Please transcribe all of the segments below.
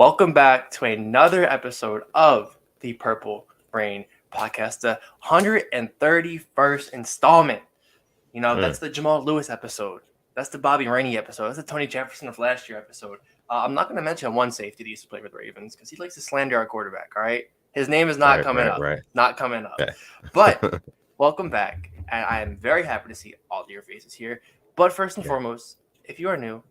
Welcome back to another episode of the Purple Rain Podcast, the 131st installment. That's the Jamal Lewis episode. That's the Bobby Rainey episode. That's the Tony Jefferson of last year episode. I'm not going to mention one safety that used to play for the Ravens because he likes to slander our quarterback, all right? His name is not coming up. Right. Not coming up. Okay. But welcome back, and I am very happy to see all of your faces here. But first and foremost, if you are new,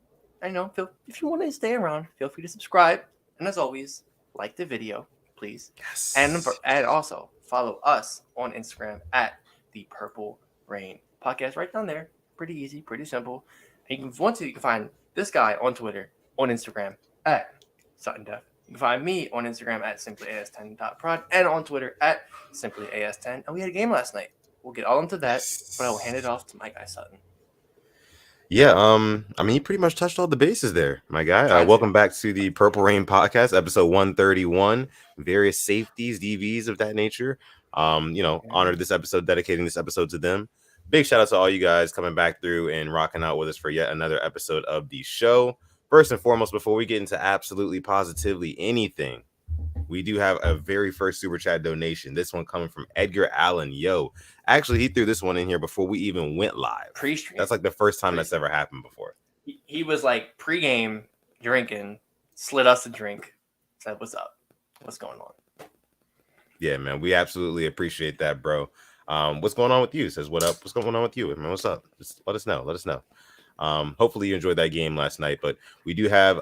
if you want to stay around, feel free to subscribe. And as always, like the video, please. Yes. And also follow us on Instagram at the Purple Rain Podcast. Right down there. Pretty easy, pretty simple. And you can find this guy on Twitter, on Instagram at Sutton. You can find me on Instagram at simplyas10.prod and on Twitter at simplyas10. And we had a game last night. We'll get all into that, but I will hand it off to my guy Sutton. Yeah, he pretty much touched all the bases there, my guy. Welcome back to the Purple Rain Podcast, episode 131. Various safeties, DVs of that nature. Honored this episode, dedicating this episode to them. Big shout out to all you guys coming back through and rocking out with us for yet another episode of the show. First and foremost, before we get into absolutely positively anything, we do have a very first super chat donation. This one coming from Edgar Allen. Actually, he threw this one in here before we even went live. Pre-stream. That's like the first time that's ever happened before. He was like pre-game drinking, slid us a drink, said, "What's up? What's going on?" Yeah, man, we absolutely appreciate that, bro. What's going on with you? Says, "What up? What's going on with you, man? What's up? Just let us know. Hopefully you enjoyed that game last night, but we do have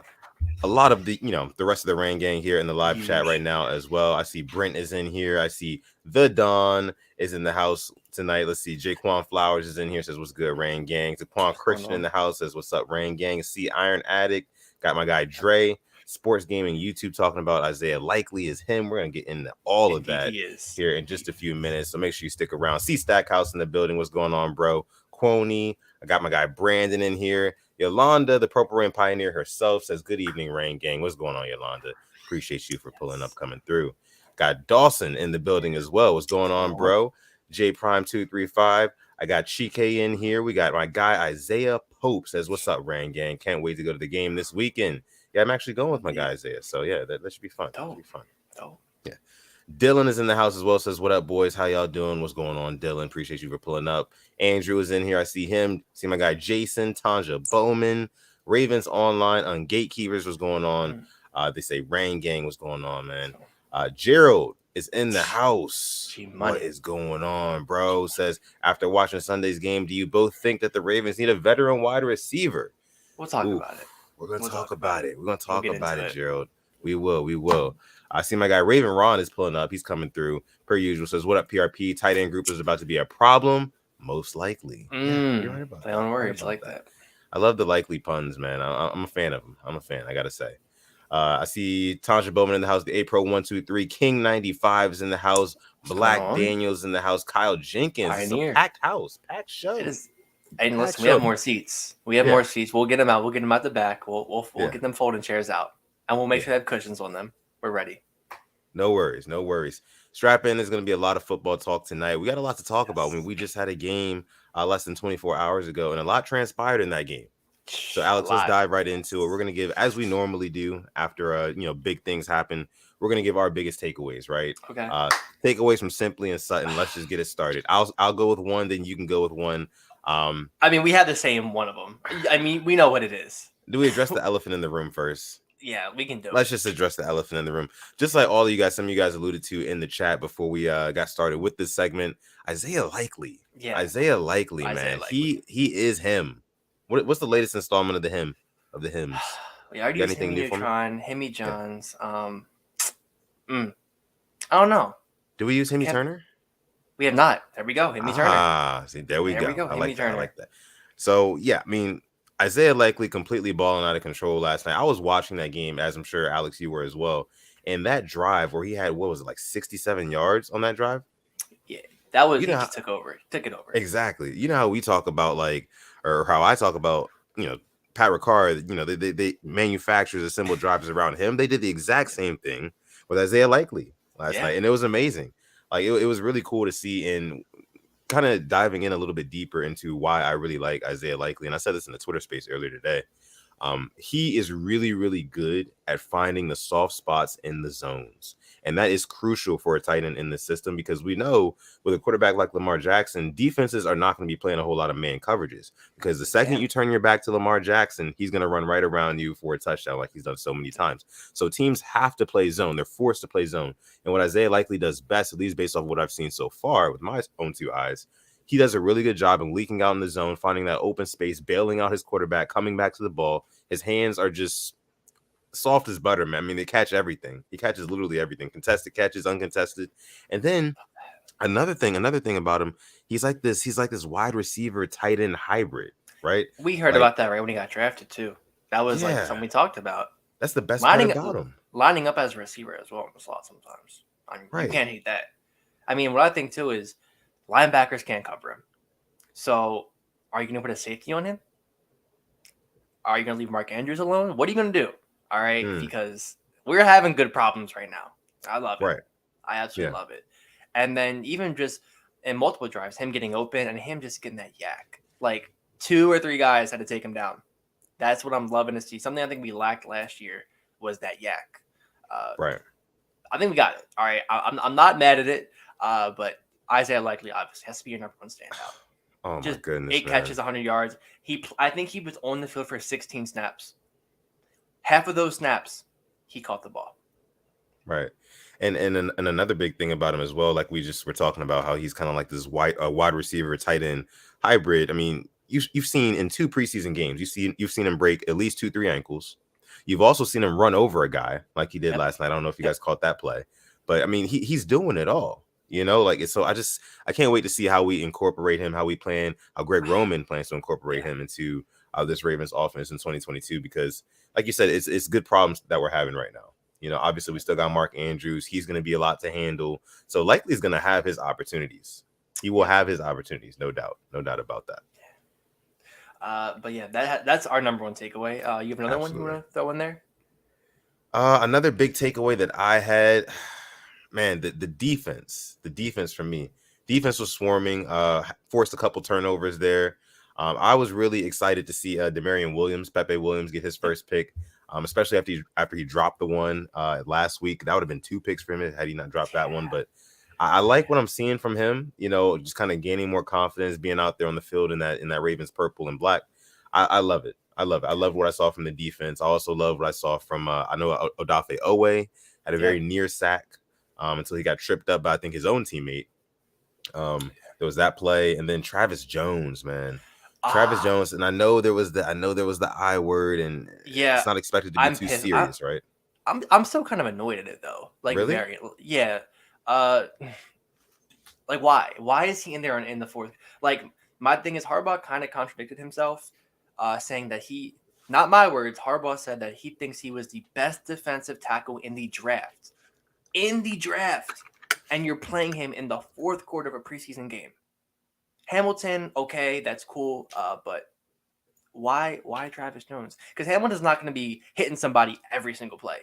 a lot of the rest of the Rain gang here in the live chat right now as well. I see Brent is in here. I see the Don is in the house tonight. Let's see, Jaquan Flowers is in here. Says, "What's good, Rain gang?" Taquan Christian in the house says, "What's up, Rain gang?" See Iron Addict. Got my guy Dre. Sports Gaming YouTube talking about Isaiah Likely is him. We're gonna get into all of that here in just a few minutes. So make sure you stick around. See Stackhouse in the building. What's going on, bro? Quoney. I got my guy Brandon in here. Yolanda, the Purple Rain Pioneer herself, says, "Good evening, Rain gang." What's going on, Yolanda? Appreciate you for pulling up, coming through. Got Dawson in the building as well. What's going on, bro? J Prime 235. I got Chike in here. We got my guy Isaiah Pope says, "What's up, Rain gang? Can't wait to go to the game this weekend." Yeah, I'm actually going with my guy Isaiah. So yeah, that should be fun. That'll be fun. Yeah. Dylan is in the house as well. Says, "What up, boys? How y'all doing? What's going on, Dylan? Appreciate you for pulling up." Andrew is in here. I see him. See my guy Jason, Tanja Bowman, Ravens Online on Gatekeepers. What's going on? They say Rain Gang. What's going on, man? Gerald is in the house. What is going on, bro? Says, "After watching Sunday's game, do you both think that the Ravens need a veteran wide receiver?" We'll talk about it. We're gonna talk about it. We're gonna talk about it, Gerald. We will. I see my guy Raven Ron is pulling up. He's coming through per usual. Says, "What up, PRP? Tight end group is about to be a problem, most likely." Yeah, you're right about that. Don't worry, I like that. I love the likely puns, man. I'm a fan of them. I'm a fan. I gotta say. I see Tanja Bowman in the house. The A Pro 123 King 95 is in the house. Black Daniels in the house. Kyle Jenkins. It's a packed house, packed show. And listen, we have more seats. More seats. We'll get them out. We'll get them out the back. We'll get them folding chairs out, and we'll make sure they have cushions on them. We're ready. No worries. Strap in. There's going to be a lot of football talk tonight. We got a lot to talk about. I mean, we just had a game less than 24 hours ago, and a lot transpired in that game. So Alex, let's dive right into it. We're going to give, as we normally do after big things happen, we're going to give our biggest takeaways, right? Okay. Takeaways from Simply and Sutton. Let's just get it started. I'll go with one, then you can go with one. We had the same one of them. We know what it is. Do we address the elephant in the room first? Yeah, we can do it. Let's just address the elephant in the room. Just like all of you guys, some of you guys alluded to in the chat before we got started with this segment. Isaiah Likely. Yeah. Isaiah Likely, man. He is him. What's the latest installment of the hymns? We already used Hemi Johns. I don't know. Do we use Hemi Turner? We have not. There we go. Hemi Turner. See, there we go. I like that. So, yeah, Isaiah Likely completely balling out of control last night. I was watching that game, as I'm sure, Alex, you were as well. And that drive where he had, 67 yards on that drive? Yeah, that was, he just took it over. Exactly. You know how we talk about, or how I talk about, Pat Ricard, they manufacturers assemble drivers around him. They did the exact same thing with Isaiah Likely last night, and it was amazing. It was really cool to see, and kind of diving in a little bit deeper into why I really like Isaiah Likely. And I said this in the Twitter space earlier today. He is really, really good at finding the soft spots in the zones. And that is crucial for a tight end in this system, because we know with a quarterback like Lamar Jackson, defenses are not going to be playing a whole lot of man coverages, because the second you turn your back to Lamar Jackson, he's going to run right around you for a touchdown like he's done so many times. So teams have to play zone. They're forced to play zone. And what Isaiah likely does best, at least based off what I've seen so far with my own two eyes, he does a really good job of leaking out in the zone, finding that open space, bailing out his quarterback, coming back to the ball. His hands are just soft as butter, man. I mean, they catch everything. He catches literally everything. Contested catches, uncontested. And then another thing about him, he's like this wide receiver tight end hybrid, right? We heard about that right when he got drafted too. That was like something we talked about. That's the best part about him. Lining up as a receiver as well in the slot sometimes. I mean, you can't hate that. I mean, what I think too is linebackers can't cover him. So are you going to put a safety on him? Are you going to leave Mark Andrews alone? What are you going to do? All right, because we're having good problems right now. I love it. Right. I absolutely love it. And then even just in multiple drives, him getting open and him just getting that yak. Like 2 or 3 guys had to take him down. That's what I'm loving to see. Something I think we lacked last year was that yak. Right. I think we got it. All right. I'm not mad at it, but Isaiah Likely obviously has to be your number one standout. Oh, just my goodness. 8 catches, 100 yards. I think he was on the field for 16 snaps. Half of those snaps, he caught the ball. Right. And another big thing about him as well, like we just were talking about, how he's kind of like this wide receiver tight end hybrid. I mean, you've seen in 2 preseason games, you've seen him break at least 2-3 ankles. You've also seen him run over a guy like he did last night. I don't know if you guys caught that play, but I mean, he's doing it all. You know, like, so I can't wait to see how we incorporate him, how Greg Roman plans to incorporate him into this Ravens offense in 2022, because like you said, it's good problems that we're having right now. You know, obviously we still got Mark Andrews. He's going to be a lot to handle. So likely he's going to have his opportunities. He will have his opportunities. No doubt about that. But yeah, that's our number one takeaway. You have another one you want to throw in there? Another big takeaway that I had, man, the defense for me. Defense was swarming, forced a couple turnovers there. I was really excited to see Pepe Williams get his first pick, especially after he dropped the one last week. That would have been 2 picks for him had he not dropped that one. But I like what I'm seeing from him, you know, just kind of gaining more confidence, being out there on the field in that Ravens purple and black. I love it. I love what I saw from the defense. I also love what I saw from I know Odafe Owe had a very near sack until he got tripped up by, I think, his own teammate. There was that play, and then Travis Jones, man. Travis Jones, and I know there was the I word, and it's not expected to be too serious, right? I'm still kind of annoyed at it though. Like, really? Like, why? Why is he in there in the fourth? Like, my thing is Harbaugh kind of contradicted himself, saying that not my words, Harbaugh said that he thinks he was the best defensive tackle in the draft. And you're playing him in the 4th quarter of a preseason game. Hamilton, okay, that's cool, but why Travis Jones? Because Hamilton's not going to be hitting somebody every single play.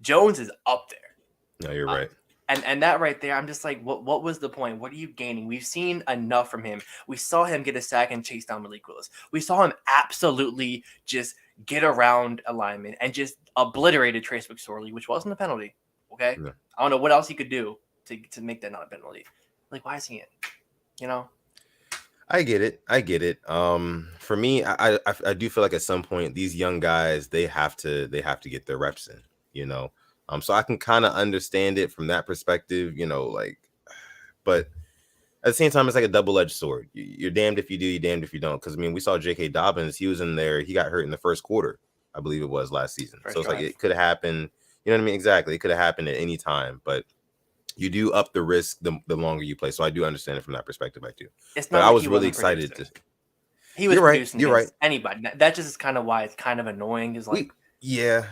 Jones is up there. No, you're right. And that right there, I'm just like, what was the point? What are you gaining? We've seen enough from him. We saw him get a sack and chase down Malik Willis. We saw him absolutely just get around alignment and just obliterated Trace McSorley, which wasn't a penalty. Okay, yeah. I don't know what else he could do to make that not a penalty. Like, why is he in? You know. I get it. For me, I do feel like at some point these young guys they have to get their reps in, you know. So I can kind of understand it from that perspective, you know, like, but at the same time, it's like a double-edged sword. You're damned if you do, you're damned if you don't. Because I mean, we saw J.K. Dobbins; he was in there, he got hurt in the 1st quarter, I believe it was last season. So it's like it could have happened. You know what I mean? Exactly, it could have happened at any time, but you do up the risk the longer you play. So I do understand it from that perspective. I do. But I was really excited to. He was producing against anybody. That just is kind of why it's kind of annoying. Is like,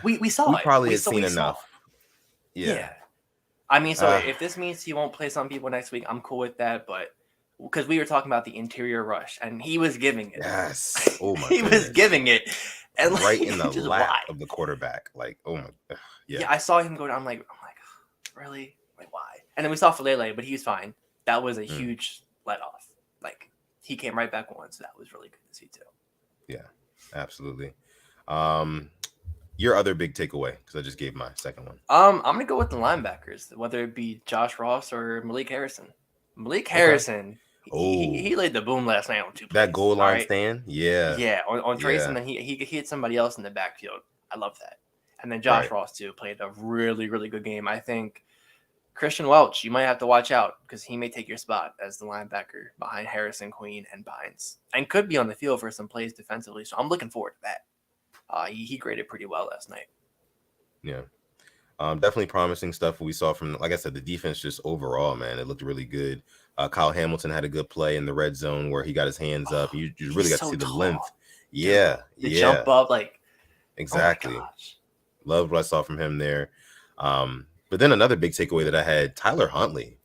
we saw it. Probably had seen enough. Yeah. I mean, so if this means he won't play some people next week, I'm cool with that. But because we were talking about the interior rush, and he was giving it. Yes. Oh my. He was giving it, and like, right in the lap of the quarterback. Like, oh my. Yeah. I saw him go down. I'm like, really? Like, why? And then we saw Falele, but he was fine. That was a huge let off. Like, he came right back on, so that was really good to see too. Yeah, absolutely. Your other big takeaway, because I just gave my second one. I'm gonna go with the linebackers, whether it be Josh Ross or Malik Harrison. Malik Harrison, he laid the boom last night on 2 plays. That goal line all right? stand, yeah, on Trace, and yeah, then he hit somebody else in the backfield. I love that. And then Josh right. Ross too played a really, really good game. I think Christian Welch, you might have to watch out because he may take your spot as the linebacker behind Harrison, Queen, and Bynes, and could be on the field for some plays defensively. So I'm looking forward to that. He graded pretty well last night. Yeah. Definitely promising stuff we saw from, like I said, the defense just overall, man. It looked really good. Kyle Hamilton had a good play in the red zone where he got his hands up. You really got to see the length. Yeah. The jump up, like, exactly. Oh my gosh. Loved what I saw from him there. But then another big takeaway that I had, Tyler Huntley,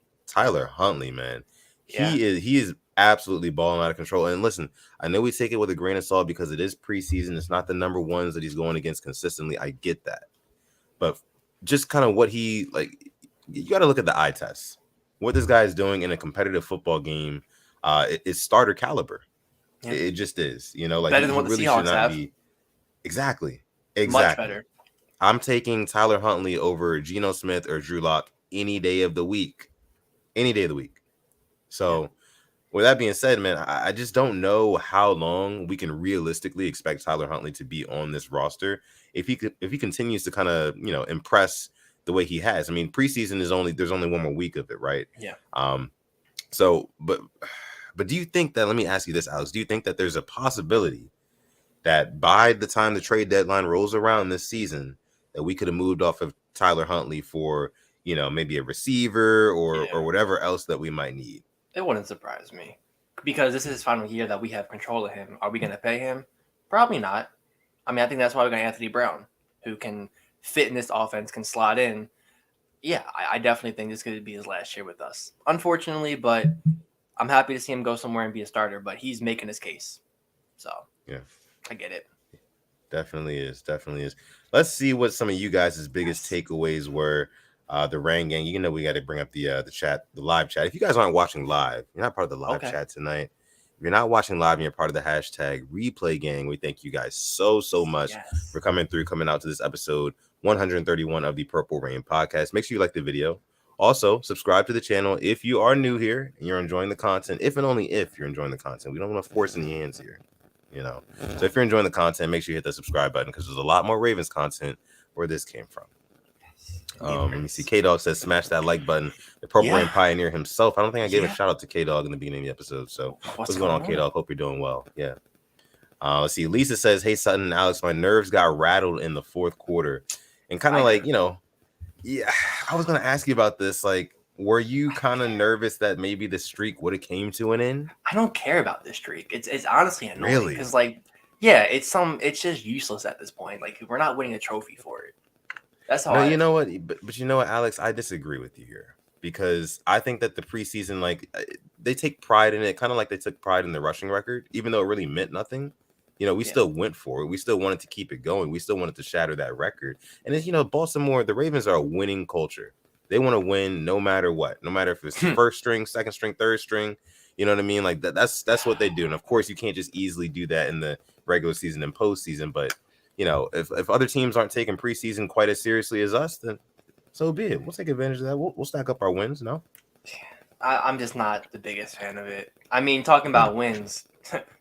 man. He is absolutely balling out of control. And listen, I know we take it with a grain of salt because it is preseason. It's not the number ones that he's going against consistently. I get that. But just kind of what he, like, you got to look at the eye test. What this guy is doing in a competitive football game is starter caliber. Yeah. It just is. You know, like, better than what the Seahawks have. Exactly. Much better. I'm taking Tyler Huntley over Geno Smith or Drew Lock any day of the week. So, with that being said, man, I just don't know how long we can realistically expect Tyler Huntley to be on this roster if he continues to kind of, you know, impress the way he has. I mean, preseason there's only one more week of it, right? Yeah. So, but do you think that? Let me ask you this, Alex. Do you think that there's a possibility that by the time the trade deadline rolls around this season, that we could have moved off of Tyler Huntley for, you know, maybe a receiver or whatever else that we might need? It wouldn't surprise me because this is his final year that we have control of him. Are we going to pay him? Probably not. I mean, I think that's why we got Anthony Brown, who can fit in this offense, can slot in. Yeah, I definitely think this could be his last year with us. Unfortunately, but I'm happy to see him go somewhere and be a starter, but he's making his case. So, yeah, I get it. Definitely is. Let's see what some of you guys' biggest takeaways were. The Rain Gang, you know, we got to bring up the chat, the live chat. If you guys aren't watching live, you're not part of the live chat tonight. If you're not watching live and you're part of the hashtag Replay Gang, we thank you guys so much for coming out to this episode 131 of the Purple Rain podcast. Make sure you like the video. Also, subscribe to the channel if you are new here and you're enjoying the content. If and only if you're enjoying the content. We don't want to force any hands here, you know. So if you're enjoying the content, make sure you hit the subscribe button because there's a lot more Ravens content where this came from. Let me see. K-Dog says smash that like button. The Purple Rain pioneer himself. I don't think I gave a shout out to K-Dog in the beginning of the episode. So what's going on, K-Dog? Hope you're doing well. Yeah. Let's see. Lisa says, hey, Sutton and Alex, my nerves got rattled in the fourth quarter. And kind of like, you know, I was going to ask you about this. Like, were you kind of nervous that maybe the streak would have came to an end? I don't care about this streak. It's honestly annoying because, like, it's just useless at this point. Like, we're not winning a trophy for it. That's how. No, you know what? But you know what, Alex? I disagree with you here because I think that the preseason, like, they take pride in it, kind of like they took pride in the rushing record, even though it really meant nothing. You know, we still went for it. We still wanted to keep it going. We still wanted to shatter that record. And it's, you know, Baltimore, the Ravens are a winning culture. They want to win no matter what, no matter if it's first string, second string, third string. You know what I mean? Like that's what they do. And of course, you can't just easily do that in the regular season and postseason, but you know, if other teams aren't taking preseason quite as seriously as us, then so be it. We'll take advantage of that. We'll stack up our wins. No, I'm just not the biggest fan of it. I mean, talking about wins,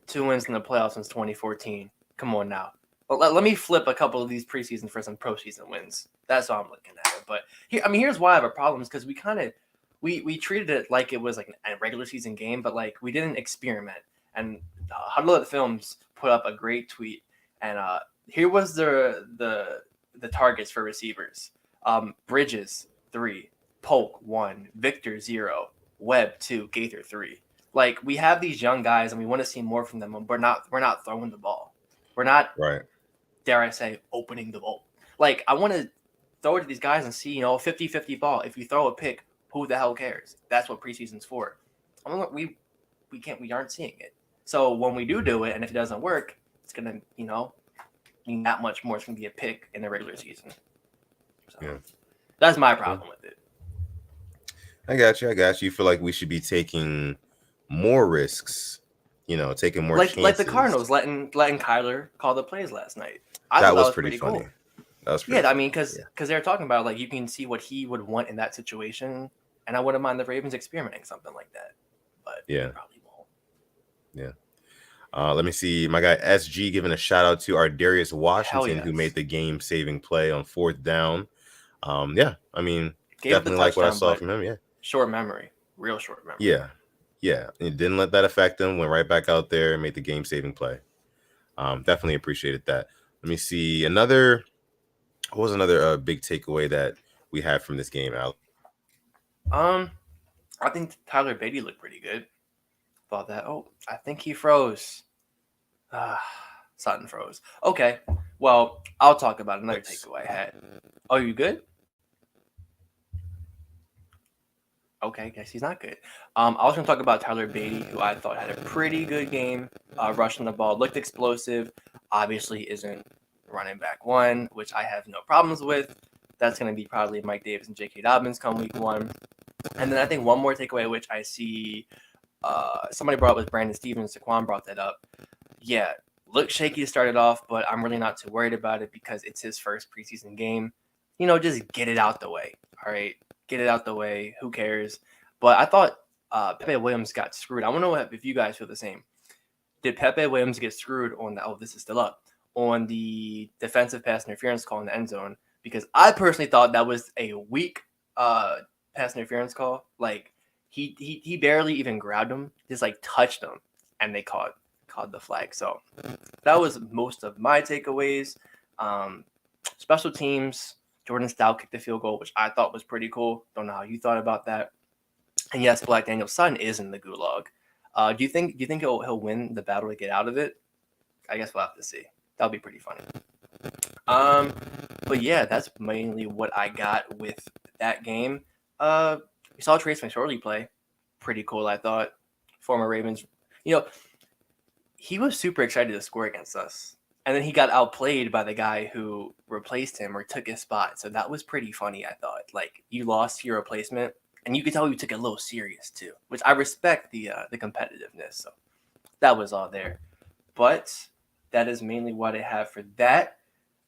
2 wins in the playoffs since 2014. Come on now. Let me flip a couple of these preseason for some postseason wins. That's how I'm looking at it. But here's why I have a problem is because we treated it like it was like a regular season game, but like we didn't experiment. And Huddle at the Films put up a great tweet, and here was the targets for receivers. Bridges 3, Polk 1, Victor 0, Webb 2, Gaither 3. Like, we have these young guys and we want to see more from them. We're not throwing the ball. We're not, dare I say, opening the ball. Like, I want to throw it to these guys and see, you know, a 50-50 ball. If you throw a pick, who the hell cares? That's what preseason's for. I mean, we aren't seeing it. So when we do it, and if it doesn't work, it's gonna, you know, mean that much more. It's gonna be a pick in the regular season. So that's my problem with it. I got you. You feel like we should be taking more risks, you know, taking more chances. Like the Cardinals letting Kyler call the plays last night. I thought That that was was pretty pretty funny. cool. That was pretty Yeah, I funny. mean, because they were talking about like you can see what he would want in that situation, and I wouldn't mind the Ravens experimenting something like that, but Yeah. they probably won't. Yeah. Let me see. My guy SG giving a shout out to our Darius Hell Washington, yes. who made the game saving play on 4th down. Yeah, I mean, Gave up the definitely like what I touchdown, saw but from him. Yeah. short memory, real short memory. Yeah. Yeah. It didn't let that affect him. Went right back out there and made the game saving play. Definitely appreciated that. Let me see. What was another big takeaway that we had from this game, Al? I think Tyler Beatty looked pretty good. Thought that. Oh, I think he froze. Sutton froze. Okay. Well, I'll talk about another takeaway I had. Oh, you good? Okay, guess he's not good. I was going to talk about Tyler Beatty, who I thought had a pretty good game, rushing the ball, looked explosive. Obviously, isn't running back one, which I have no problems with. That's going to be probably Mike Davis and J.K. Dobbins come week one. And then I think one more takeaway, which I see somebody brought up was Brandon Stevens. Saquon brought that up. Yeah, looked shaky to start it off, but I'm really not too worried about it because it's his first preseason game. Just get it out the way. All right, get it out the way. Who cares? But I thought Pepe Williams got screwed. I want to know if you guys feel the same. Did Pepe Williams get screwed on the? Oh, this is still up on the defensive pass interference call in the end zone? Because I personally thought that was a weak pass interference call. Like he barely even grabbed him, just like touched him, and they called the flag. So that was most of my takeaways. Special teams. Jordan Stout kicked the field goal, which I thought was pretty cool. Don't know how you thought about that. And yes, Black Daniel's son is in the gulag. Do you think he'll win the battle to get out of it? I guess we'll have to see. That'll be pretty funny. But yeah, that's mainly what I got with that game. We saw Trace McSorley play. Pretty cool, I thought. Former Ravens. He was super excited to score against us. And then he got outplayed by the guy who replaced him or took his spot. So that was pretty funny, I thought. Like, you lost to your replacement, and you could tell you took it a little serious, too. Which I respect the competitiveness. So that was all there. But that is mainly what I have for that.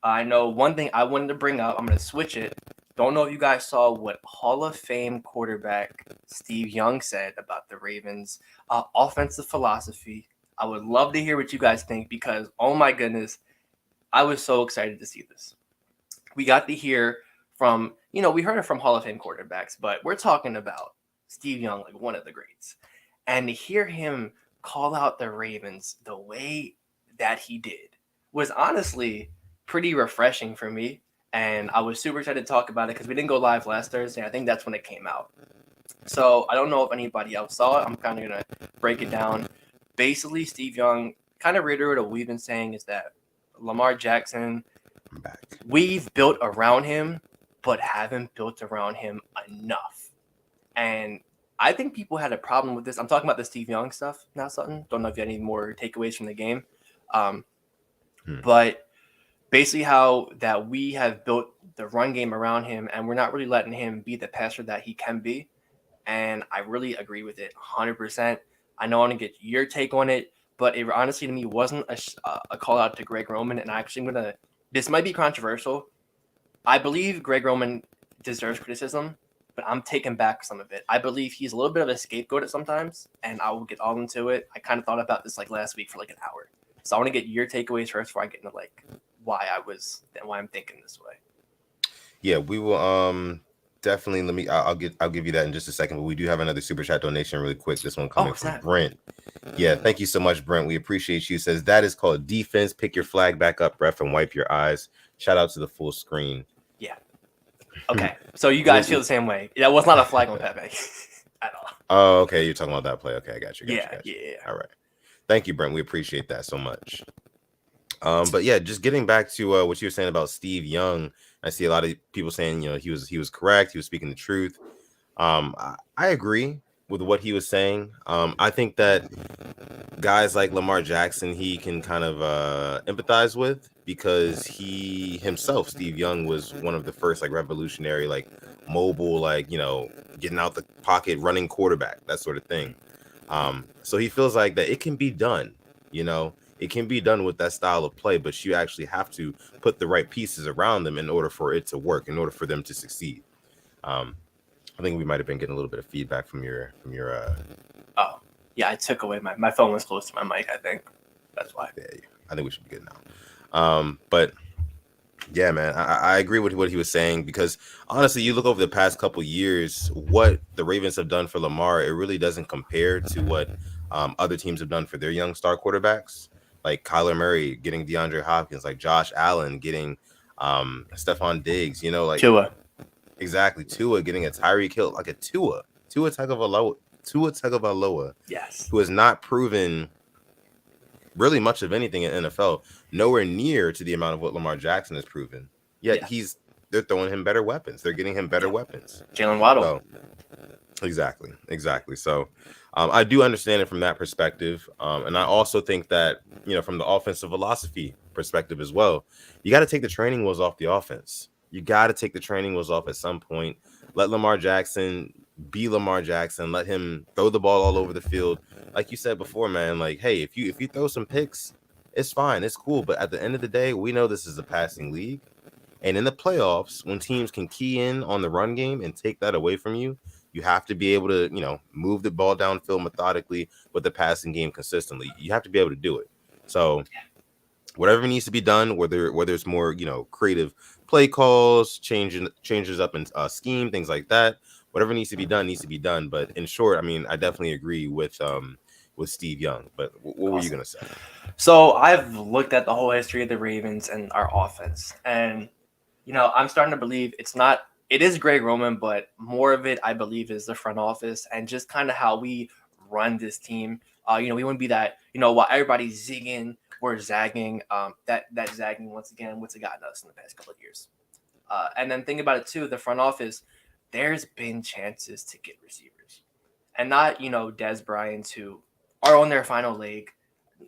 I know one thing I wanted to bring up. I'm going to switch it. Don't know if you guys saw what Hall of Fame quarterback Steve Young said about the Ravens' offensive philosophy. I would love to hear what you guys think because, oh my goodness, I was so excited to see this. We got to hear from, we heard it from Hall of Fame quarterbacks, but we're talking about Steve Young, like one of the greats. And to hear him call out the Ravens the way that he did was honestly pretty refreshing for me. And I was super excited to talk about it because we didn't go live last Thursday. I think that's when it came out. So I don't know if anybody else saw it. I'm kind of going to break it down. Basically, Steve Young kind of reiterated what we've been saying is that Lamar Jackson, we've built around him, but haven't built around him enough. And I think people had a problem with this. I'm talking about the Steve Young stuff now, Sutton. Don't know if you had any more takeaways from the game. But basically how that we have built the run game around him, and we're not really letting him be the passer that he can be. And I really agree with it 100%. I know I want to get your take on it, but it honestly to me wasn't a call out to Greg Roman. And this might be controversial. I believe Greg Roman deserves criticism, but I'm taking back some of it. I believe he's a little bit of a scapegoat at sometimes, and I will get all into it. I kind of thought about this like last week for like an hour. So I want to get your takeaways first before I get into like why I'm thinking this way. Yeah, we will definitely I'll give you that in just a second, but we do have another super chat donation really quick. This one coming from Brent. Yeah, thank you so much, Brent. We appreciate you. Says that is called defense. Pick your flag back up, ref, and wipe your eyes. Shout out to the full screen. Yeah. Okay. So you guys feel the same way. That was not a flag on Pepe at all. Oh, okay. You're talking about that play. Okay, I got you. Yeah. All right. Thank you, Brent. We appreciate that so much. But yeah, just getting back to what you were saying about Steve Young. I see a lot of people saying, he was correct. He was speaking the truth. I agree with what he was saying. I think that guys like Lamar Jackson, he can kind of empathize with because he himself, Steve Young, was one of the first like revolutionary, like mobile, like, getting out the pocket, running quarterback, that sort of thing. So he feels like that it can be done, It can be done with that style of play, but you actually have to put the right pieces around them in order for it to work, in order for them to succeed. I think we might have been getting a little bit of feedback from your Oh, yeah, I took away my phone was close to my mic, I think. That's why. Yeah, I think we should be good now. But yeah, man, I agree with what he was saying, because honestly, you look over the past couple years, what the Ravens have done for Lamar, it really doesn't compare to what other teams have done for their young star quarterbacks, like Kyler Murray getting DeAndre Hopkins, like Josh Allen getting Stephon Diggs, you know, like Tua. Exactly, Tua getting a Tyreek Hill, like a Tua Tagovailoa, Yes. who has not proven really much of anything in NFL, nowhere near to the amount of what Lamar Jackson has proven. Yet they're throwing him better weapons. They're getting him better weapons. Jalen Waddle. So, exactly. So I do understand it from that perspective. And I also think that, from the offensive philosophy perspective as well, you got to take the training wheels off the offense. You got to take the training wheels off at some point. Let Lamar Jackson be Lamar Jackson. Let him throw the ball all over the field. Like you said before, man, like, hey, if you throw some picks, it's fine. It's cool. But at the end of the day, we know this is a passing league. And in the playoffs, when teams can key in on the run game and take that away from you, you have to be able to, move the ball downfield methodically with the passing game consistently. You have to be able to do it. So whatever needs to be done, whether it's more, creative play calls, changes up in scheme, things like that, whatever needs to be done. But in short, I mean, I definitely agree with Steve Young. But what were you going to say? So I've looked at the whole history of the Ravens and our offense, and I'm starting to believe it is Greg Roman, but more of it, I believe, is the front office and just kind of how we run this team. We wouldn't be that, while everybody's zigging, we're zagging. That zagging, once again, what's it gotten us in the past couple of years? And then think about it too, the front office, there's been chances to get receivers. And not, Dez Bryant, who are on their final leg.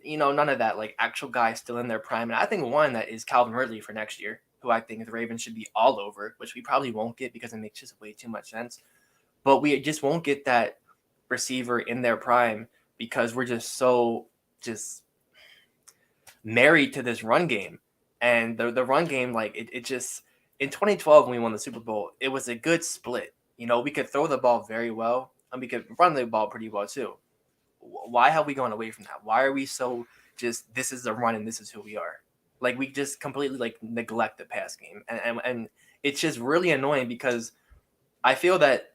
None of that, like actual guys still in their prime. And I think one that is Calvin Ridley for next year, who I think the Ravens should be all over, which we probably won't get because it makes just way too much sense. But we just won't get that receiver in their prime because we're just married to this run game. And the run game, like it just, in 2012 when we won the Super Bowl, it was a good split. We could throw the ball very well and we could run the ball pretty well too. Why have we gone away from that? Why are we so just, this is the run and this is who we are? Like, we just completely neglect the pass game. And it's just really annoying because I feel that,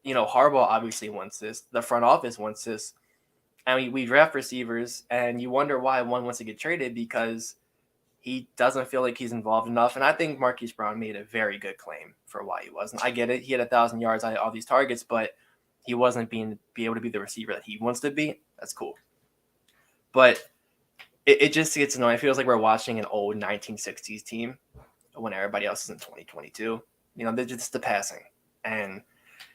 Harbaugh obviously wants this. The front office wants this. And we draft receivers and you wonder why one wants to get traded because he doesn't feel like he's involved enough. And I think Marquise Brown made a very good claim for why he wasn't. I get it. He had 1,000 yards on all these targets, but he wasn't be able to be the receiver that he wants to be. That's cool. But it just gets annoying. It feels like we're watching an old 1960s team when everybody else is in 2022. They're just the passing. And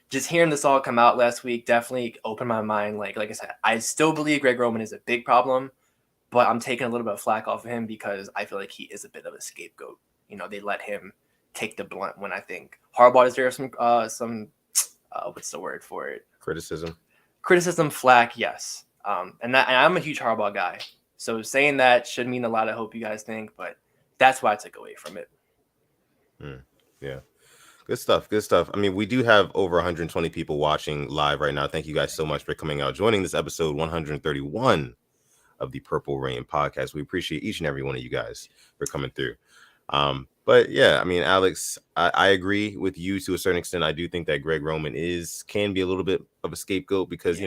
just hearing this all come out last week definitely opened my mind. Like I said, I still believe Greg Roman is a big problem, but I'm taking a little bit of flack off of him because I feel like he is a bit of a scapegoat. They let him take the blunt when I think Harbaugh deserves some what's the word for it? Criticism, flack, yes. And I'm a huge Harbaugh guy. So saying that should mean a lot, I hope you guys think, but that's what I took away from it. Yeah. Good stuff. I mean, we do have over 120 people watching live right now. Thank you guys so much for coming out, joining this episode 131 of the Purple Rain podcast. We appreciate each and every one of you guys for coming through. But yeah, I mean, Alex, I agree with you to a certain extent. I do think that Greg Roman can be a little bit of a scapegoat because,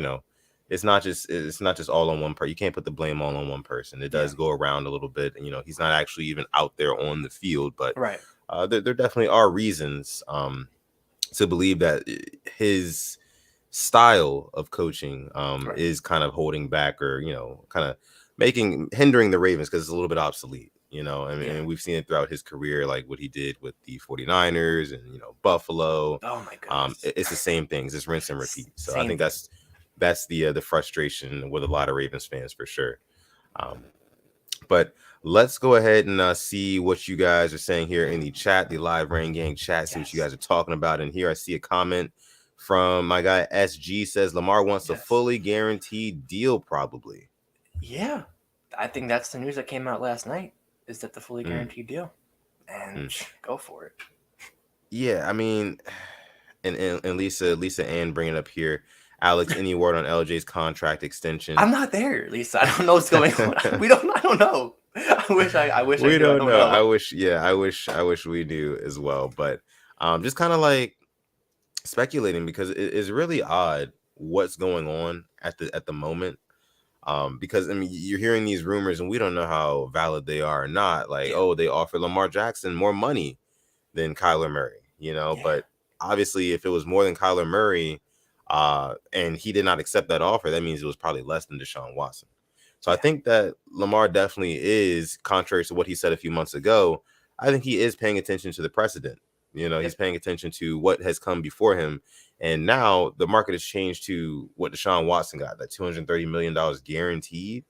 it's not just all on one person. You can't put the blame all on one person. It does go around a little bit. And, he's not actually even out there on the field, but right. There definitely are reasons to believe that his style of coaching is kind of holding back or, kind of hindering the Ravens because it's a little bit obsolete. And we've seen it throughout his career, like what he did with the 49ers and, Buffalo. Oh my goodness. It's the same things. It's rinse and repeat. So I think that's the frustration with a lot of Ravens fans for sure. But let's go ahead and see what you guys are saying here in the chat, the live Rain Gang chat, see what you guys are talking about. And here I see a comment from my guy SG says Lamar wants a fully guaranteed deal, probably. Yeah. I think that's the news that came out last night, is that the fully guaranteed deal. And go for it. Yeah, I mean, and Lisa Ann bringing up here. Alex, any word on LJ's contract extension? I'm not there, Lisa. I don't know what's going on. I don't know. I wish I We do. I don't don't know. know. I wish we knew as well. But just kind of like speculating, because it's really odd what's going on at the moment. Because I mean, you're hearing these rumors and we don't know how valid they are or not. Like, oh, they offer Lamar Jackson more money than Kyler Murray, but obviously if it was more than Kyler Murray, and he did not accept that offer, that means it was probably less than Deshaun Watson. So I think that Lamar definitely is, contrary to what he said a few months ago, I think he is paying attention to the precedent. He's paying attention to what has come before him. And now the market has changed to what Deshaun Watson got, that $230 million guaranteed.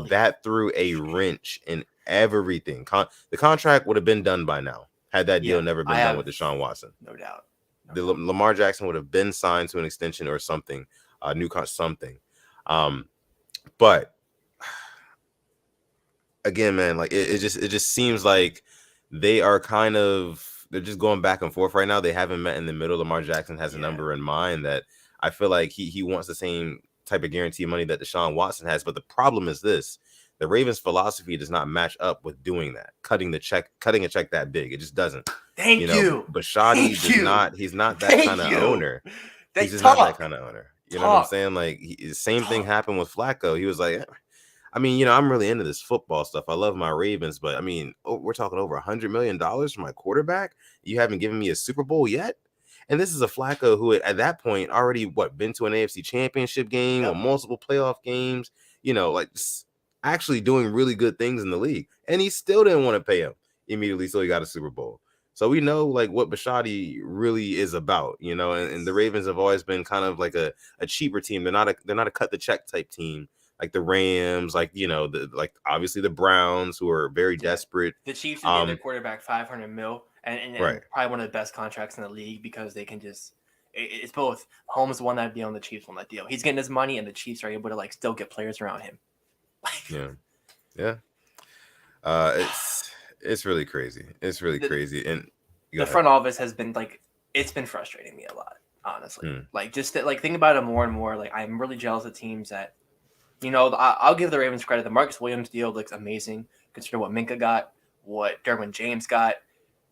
That threw a wrench in everything. The contract would have been done by now had that deal never been done with Deshaun Watson. No doubt. Lamar Jackson would have been signed to an extension or something, something. But again, man, like it just seems like they're just going back and forth right now. They haven't met in the middle. Lamar Jackson has a number in mind that I feel like he wants the same type of guarantee money that Deshaun Watson has. But the problem is this: the Ravens' philosophy does not match up with doing that, cutting a check that big. It just doesn't. Thank you. Bashadi does not. He's not that kind of owner. He's just not that kind of owner. You know what I'm saying? Like same thing happened with Flacco. He was like, I mean, I'm really into this football stuff. I love my Ravens, but I mean, we're talking over $100 million for my quarterback. You haven't given me a Super Bowl yet. And this is a Flacco who at that point already been to an AFC championship game or multiple playoff games, like just actually doing really good things in the league. And he still didn't want to pay him immediately. So he got a Super Bowl. So we know like what Bashadi really is about, and the Ravens have always been kind of like a cheaper team. They're not a cut the check type team. Like the Rams, like obviously the Browns, who are very desperate. The Chiefs gave their quarterback $500 million, and probably one of the best contracts in the league, because they can just it's both. Holmes won that deal and the Chiefs won that deal. He's getting his money, and the Chiefs are able to like still get players around him. It's really crazy. It's really crazy, and the front office has been like, it's been frustrating me a lot, honestly. Like just think about it more and more. Like I'm really jealous of teams that. I'll give the Ravens credit. The Marcus Williams deal looks amazing. Consider what Minka got, what Derwin James got.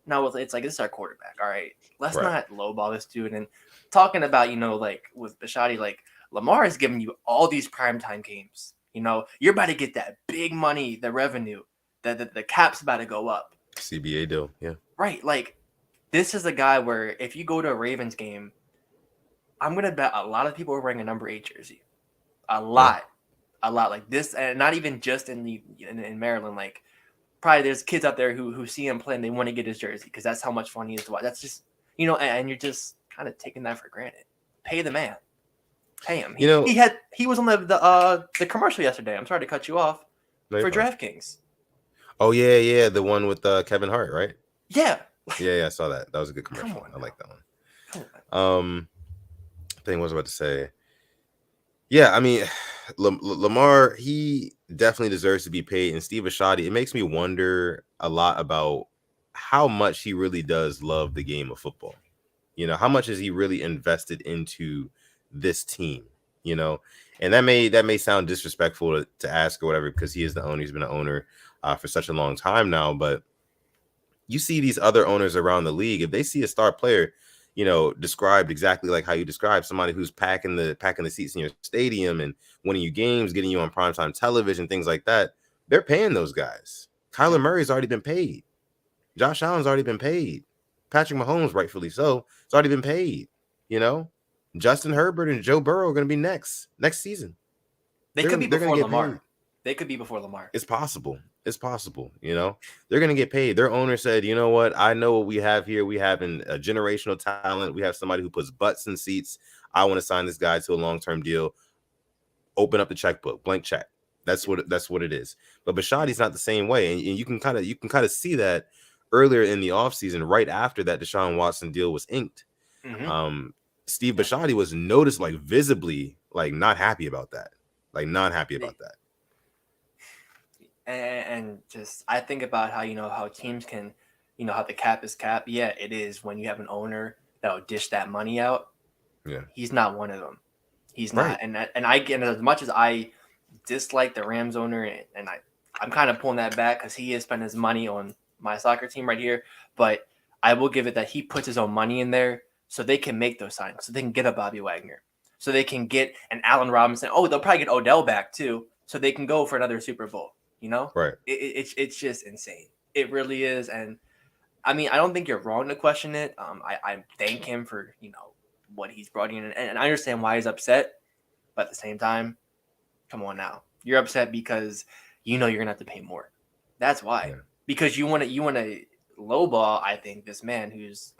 No, it's like, this is our quarterback. All right, let's not lowball this dude. And talking about, like with Bashadi, like Lamar is giving you all these primetime games. You're about to get that big money, the revenue, the cap's about to go up. CBA deal, yeah. Right, like this is a guy where if you go to a Ravens game, I'm gonna bet a lot of people are wearing a number 8 jersey. A lot. Like this, and not even just in Maryland. Like probably there's kids out there who see him play and they want to get his jersey because that's how much fun he is to watch. That's just and you're just kind of taking that for granted. Pay the man, pay him. He was on the commercial yesterday. I'm sorry to cut you off for DraftKings. Oh yeah, the one with Kevin Hart, right? Yeah. Yeah, I saw that. That was a good commercial. I like that one. Thing was about to say. Yeah, I mean, Lamar, he definitely deserves to be paid. And Steve Bashadi, it makes me wonder a lot about how much he really does love the game of football. How much is he really invested into this team? And that may sound disrespectful to ask or whatever, because he is the owner. He's been an owner for such a long time now. But you see these other owners around the league, if they see a star player, described exactly like how you described, somebody who's packing the seats in your stadium and winning you games, getting you on primetime television, things like that, they're paying those guys. Kyler Murray's already been paid. Josh Allen's already been paid. Patrick Mahomes, rightfully so, it's already been paid. Justin Herbert and Joe Burrow are going to be next season. They could be before Lamar. They could be before Lamar. It's possible. They're going to get paid. Their owner said, you know what? I know what we have here. We have a generational talent. We have somebody who puts butts in seats. I want to sign this guy to a long-term deal. Open up the checkbook, blank check. That's what it is. But Bashadi's not the same way. And you can kind of see that earlier in the offseason, right after that Deshaun Watson deal was inked. Steve Bashadi was visibly not happy about that. And just I think about how how teams can, how the cap is cap. Yeah, it is when you have an owner that'll dish that money out. Yeah. He's not one of them. He's not. Right. And I get as much as I dislike the Rams owner, and I'm kind of pulling that back because he has spent his money on my soccer team right here. But I will give it that he puts his own money in there so they can make those signings, so they can get a Bobby Wagner, so they can get an Allen Robinson. Oh, they'll probably get Odell back too, so they can go for another Super Bowl. Right. It's just insane. It really is. And I mean, I don't think you're wrong to question it. I thank him for what he's brought in, and I understand why he's upset. But at the same time, come on now, you're upset because you're gonna have to pay more. That's why. Yeah. Because you want to lowball. I think this man who's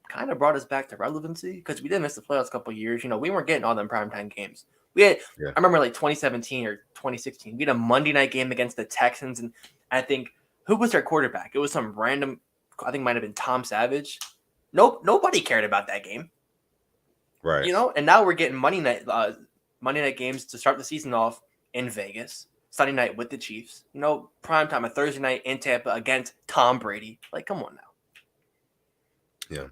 kind of brought us back to relevancy because we did miss the playoffs a couple of years. We weren't getting all them primetime games. We had, Yeah. I remember like 2017 or 2016, we had a Monday night game against the Texans, and I think who was their quarterback? It was some random. I think it might have been Tom Savage. Nope, nobody cared about that game. Right. And now we're getting Monday night games to start the season off in Vegas. Sunday night with the Chiefs. Prime time, a Thursday night in Tampa against Tom Brady. Like, come on now. Yeah.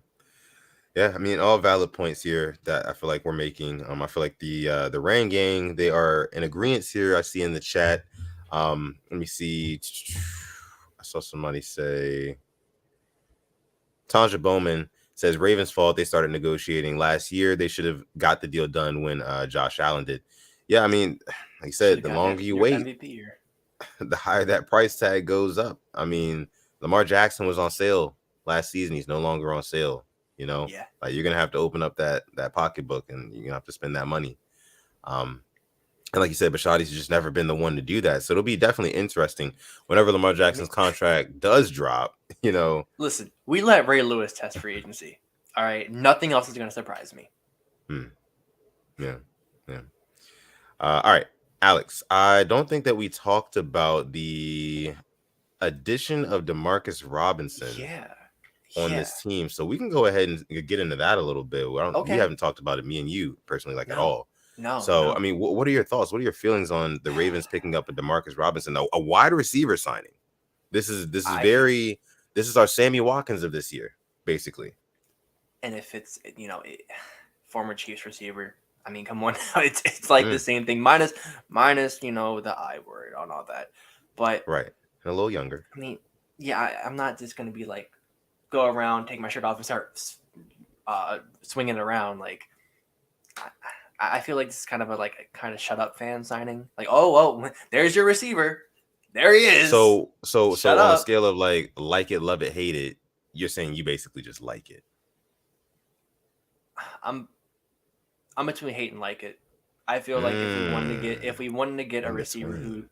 Yeah, I mean, all valid points here that I feel like we're making. I feel like the Rain gang, they are in agreement here. I see in the chat. Let me see. I saw somebody say Tanja Bowman says Ravens' fault. They started negotiating last year. They should have got the deal done when Josh Allen did. Yeah, I mean, like you said, the longer you wait, the higher that price tag goes up. I mean, Lamar Jackson was on sale last season. He's no longer on sale. Yeah. Like you're gonna have to open up that pocketbook and you're gonna have to spend that money. And like you said, Bashady's just never been the one to do that. So it'll be definitely interesting whenever Lamar Jackson's contract does drop. Listen, we let Ray Lewis test free agency. All right, nothing else is gonna surprise me. Yeah. All right, Alex. I don't think that we talked about the addition of DeMarcus Robinson. On this team, so we can go ahead and get into that a little bit. We haven't talked about it, me and you personally, at all. I mean, what are your thoughts? What are your feelings on the Ravens picking up a DeMarcus Robinson, a wide receiver signing? This is our Sammy Watkins of this year, basically. And if it's former Chiefs receiver, I mean, come on, it's like the same thing, minus the I word on all that, but right, and a little younger. I mean, yeah, I'm not just gonna be like, go around, take my shirt off, and start swinging around. Like, I feel like this is kind of a kind of shut up fan signing. Like, oh, there's your receiver, there he is. So on a scale of like it, love it, hate it, you're saying you basically just like it. I'm between hate and like it. I feel like if we wanted to get a receiver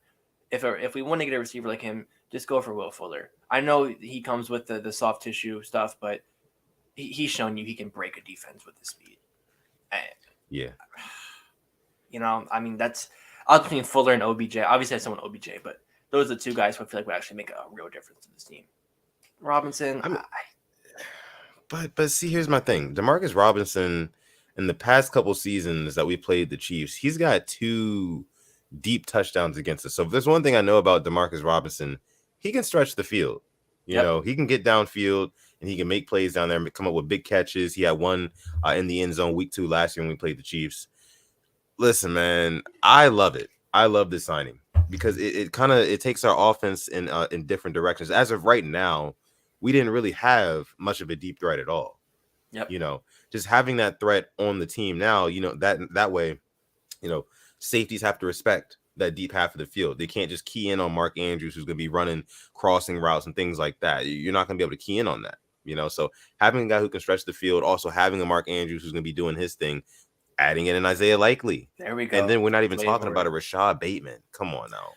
if we want to get a receiver like him, just go for Will Fuller. I know he comes with the soft tissue stuff, but he's shown you he can break a defense with his speed. And, I mean, that's between Fuller and OBJ. Obviously, I have someone OBJ, but those are the two guys who I feel like would actually make a real difference to this team. Robinson, but see, here's my thing. DeMarcus Robinson, in the past couple seasons that we played the Chiefs, he's got 2 deep touchdowns against us. So if there's one thing I know about DeMarcus Robinson, he can stretch the field. He can get downfield and he can make plays down there and come up with big catches. He had one in the end zone week 2 last year when we played the Chiefs. Listen, man, I love it. I love this signing because it takes our offense in different directions. As of right now, we didn't really have much of a deep threat at all. Just having that threat on the team now, that way, safeties have to respect that deep half of the field. They can't just key in on Mark Andrews, who's going to be running crossing routes and things like that. You're not going to be able to key in on that, So having a guy who can stretch the field, also having a Mark Andrews who's going to be doing his thing, adding in an Isaiah Likely. There we go. And then we're not even talking about a Rashad Bateman. Come on now.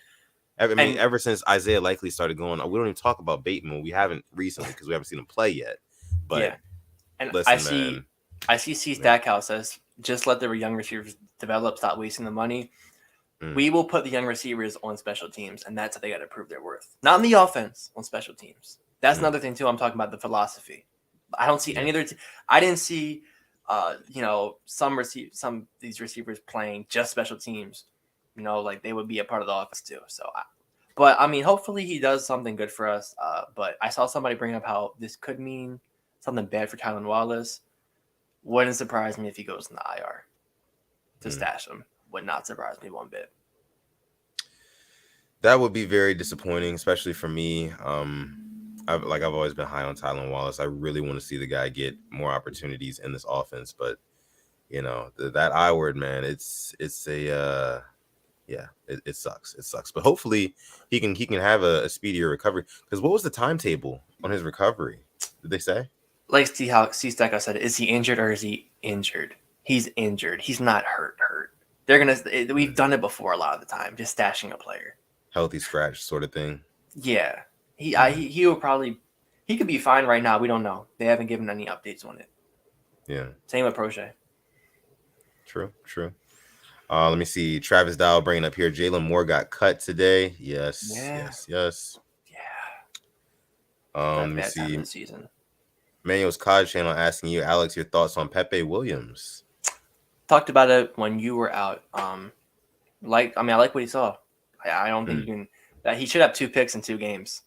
I mean, ever since Isaiah Likely started going, we don't even talk about Bateman. We haven't recently because we haven't seen him play yet. But and listen, I see Stackhouse says, just let the young receivers develop, stop wasting the money. We will put the young receivers on special teams, and that's how they got to prove their worth. Not in the offense, on special teams. That's another thing, too. I'm talking about the philosophy. I don't see any other I didn't see, some of these receivers playing just special teams. Like they would be a part of the offense, too. So But I mean, hopefully he does something good for us. But I saw somebody bring up how this could mean something bad for Tylan Wallace. Wouldn't surprise me if he goes in the IR to stash him. Would not surprise me one bit. That would be very disappointing, especially for me. I've always been high on Tylan Wallace. I really want to see the guy get more opportunities in this offense, but you know that I word, man, it sucks. It sucks. But hopefully he can have a speedier recovery. Because what was the timetable on his recovery? Did they say? Like C-Stecco said, is he injured or is he injured? He's injured. He's not hurt. We've done it before a lot of the time, just stashing a player. Healthy scratch sort of thing. Yeah. He will probably, he could be fine right now. We don't know. They haven't given any updates on it. Yeah. Same with Proche. True. Let me see. Travis Dow bringing up here. Jalen Moore got cut today. Yes. Yeah. Let me see. Time of the season. Manuel's Cod channel asking you, Alex, your thoughts on Pepe Williams. Talked about it when you were out. I like what he saw. I don't think you can. That he should have 2 picks in 2 games.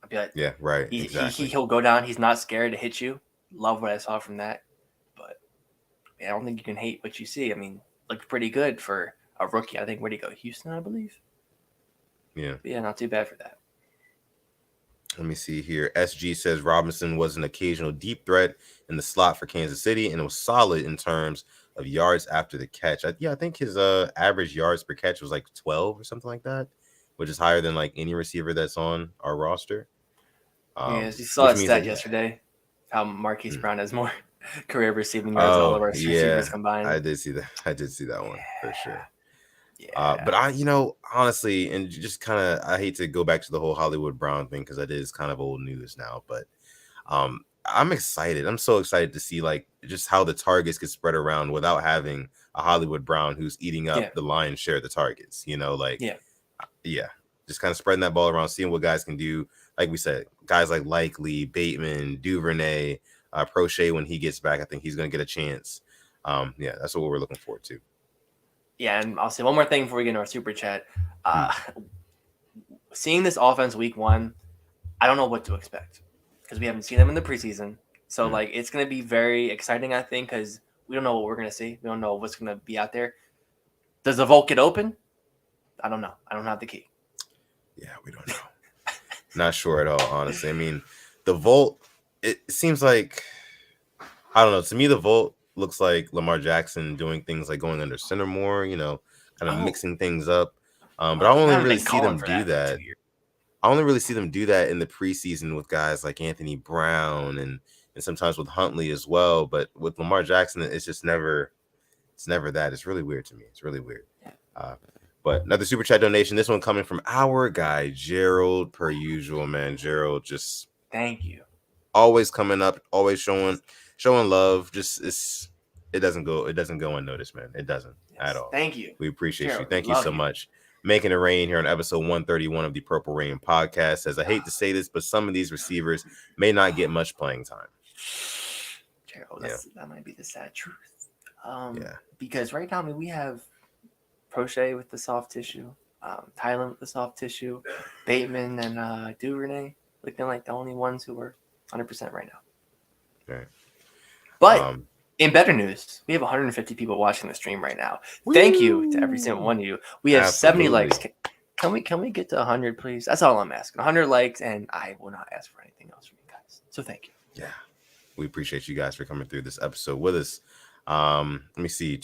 I'd be like, yeah, right. Exactly. He'll go down. He's not scared to hit you. Love what I saw from that. But I don't think you can hate what you see. I mean, looked pretty good for a rookie. I think where'd he go? Houston, I believe. Yeah. But yeah, not too bad for that. Let me see here. SG says Robinson was an occasional deep threat in the slot for Kansas City, and it was solid in terms of yards after the catch. I think his average yards per catch was like 12 or something like that, which is higher than like any receiver that's on our roster. You saw his stat yesterday, how Marquise Brown has more career receiving yards than all of our receivers combined. I did see that one for sure. Yeah. But I, honestly, and just kind of, I hate to go back to the whole Hollywood Brown thing because that is kind of old news now. But I'm excited. I'm so excited to see like just how the targets get spread around without having a Hollywood Brown who's eating up the lion's share of the targets. Just kind of spreading that ball around, seeing what guys can do. Like we said, guys like Likely, Bateman, Duvernay, Proche when he gets back, I think he's going to get a chance. That's what we're looking forward to. Yeah, and I'll say one more thing before we get into our super chat. Seeing this offense week 1, I don't know what to expect because we haven't seen them in the preseason. So, it's going to be very exciting, I think, because we don't know what we're going to see. We don't know what's going to be out there. Does the vault get open? I don't know. I don't have the key. Yeah, we don't know. Not sure at all, honestly. I mean, the vault, it seems like, I don't know. To me, the vault looks like Lamar Jackson doing things like going under center more, kind of mixing things up. But I only really see them do that. I only really see them do that in the preseason with guys like Anthony Brown and sometimes with Huntley as well. But with Lamar Jackson, it's just never that. It's really weird to me. It's really weird. But another super chat donation. This one coming from our guy Gerald, per usual, man. Gerald, just thank you. Always coming up, always showing love. Just it doesn't go unnoticed, man. It doesn't at all. Thank you. We appreciate Gerald, you. Thank you so much. Making it rain here on episode 131 of the Purple Rain podcast. Says, I hate to say this, but some of these receivers may not get much playing time. Gerald, that might be the sad truth. Because right now, we have Proche with the soft tissue, Tylan with the soft tissue, Bateman and Duvernay looking like the only ones who are 100% right now. Right. But in better news, we have 150 people watching the stream right now. Thank you to every single one of you. We have 70 likes. Can we get to 100, please? That's all I'm asking. 100 likes, and I will not ask for anything else from you guys. So thank you. Yeah, we appreciate you guys for coming through this episode with us. Let me see.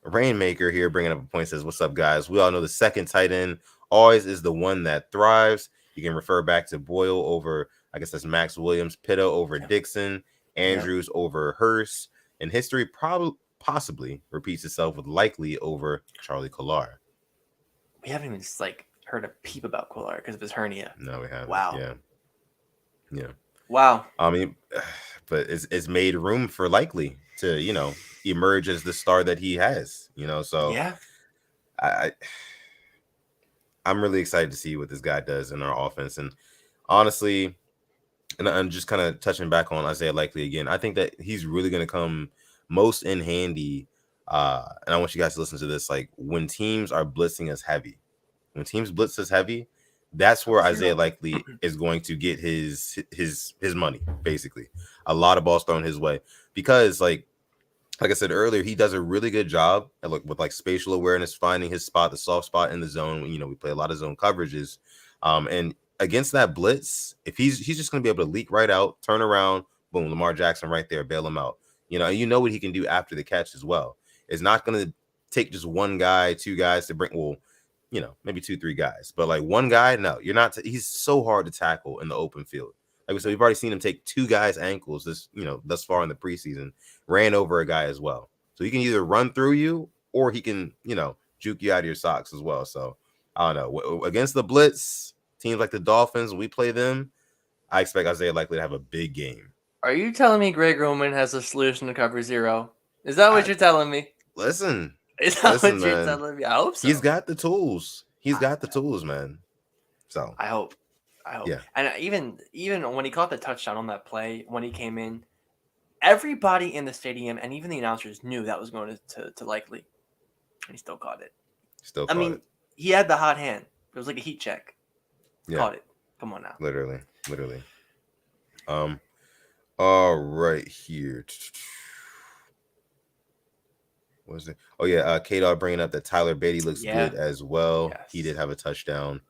Rainmaker here bringing up a point, says, what's up, guys? We all know the second tight end always is the one that thrives. You can refer back to Boyle over, I guess that's Max Williams, Pitta over Dixon, Andrews over Hurst, and history possibly repeats itself with Likely over Charlie Collar. We haven't even heard a peep about Collar because of his hernia. No, we haven't. Wow. Yeah. Wow. I mean, but it's made room for Likely to, emerge as the star that he has, so yeah. I'm really excited to see what this guy does in our offense. And honestly, and I'm just kind of touching back on Isaiah Likely again, I think that he's really going to come most in handy. And I want you guys to listen to this. Like when teams are blitzing us heavy, when teams blitz us heavy, that's where Zero. Isaiah Likely is going to get his money, basically. A lot of balls thrown his way because like I said earlier, he does a really good job at with like spatial awareness, finding his spot, the soft spot in the zone. You know, we play a lot of zone coverages, and against that blitz, if he's just going to be able to leak right out, turn around, boom, Lamar Jackson right there, bail him out. You know, and you know what he can do after the catch as well. It's not going to take just one guy, two guys to bring. Well, you know, maybe 2-3 guys, but like one guy, no, you're not. He's so hard to tackle in the open field. Like we said, we've already seen him take 2 guys' ankles thus far in the preseason. Ran over a guy as well. So he can either run through you or he can, juke you out of your socks as well. So I don't know. Against the blitz, teams like the Dolphins, when we play them, I expect Isaiah Likely to have a big game. Are you telling me Greg Roman has a solution to cover 0? Is that what you're telling me? Listen. Is that what you're telling me? I hope so. He's got the tools. He's got the tools, man. So I hope. Yeah. And even when he caught the touchdown on that play, when he came in, everybody in the stadium and even the announcers knew that was going to Likely. And he still caught it. I mean, he had the hot hand. It was like a heat check. Yeah. Caught it. Come on now. Literally. All right here. What was it? Oh yeah, K-Dog bringing up that Tyler Beatty looks good as well. Yes. He did have a touchdown.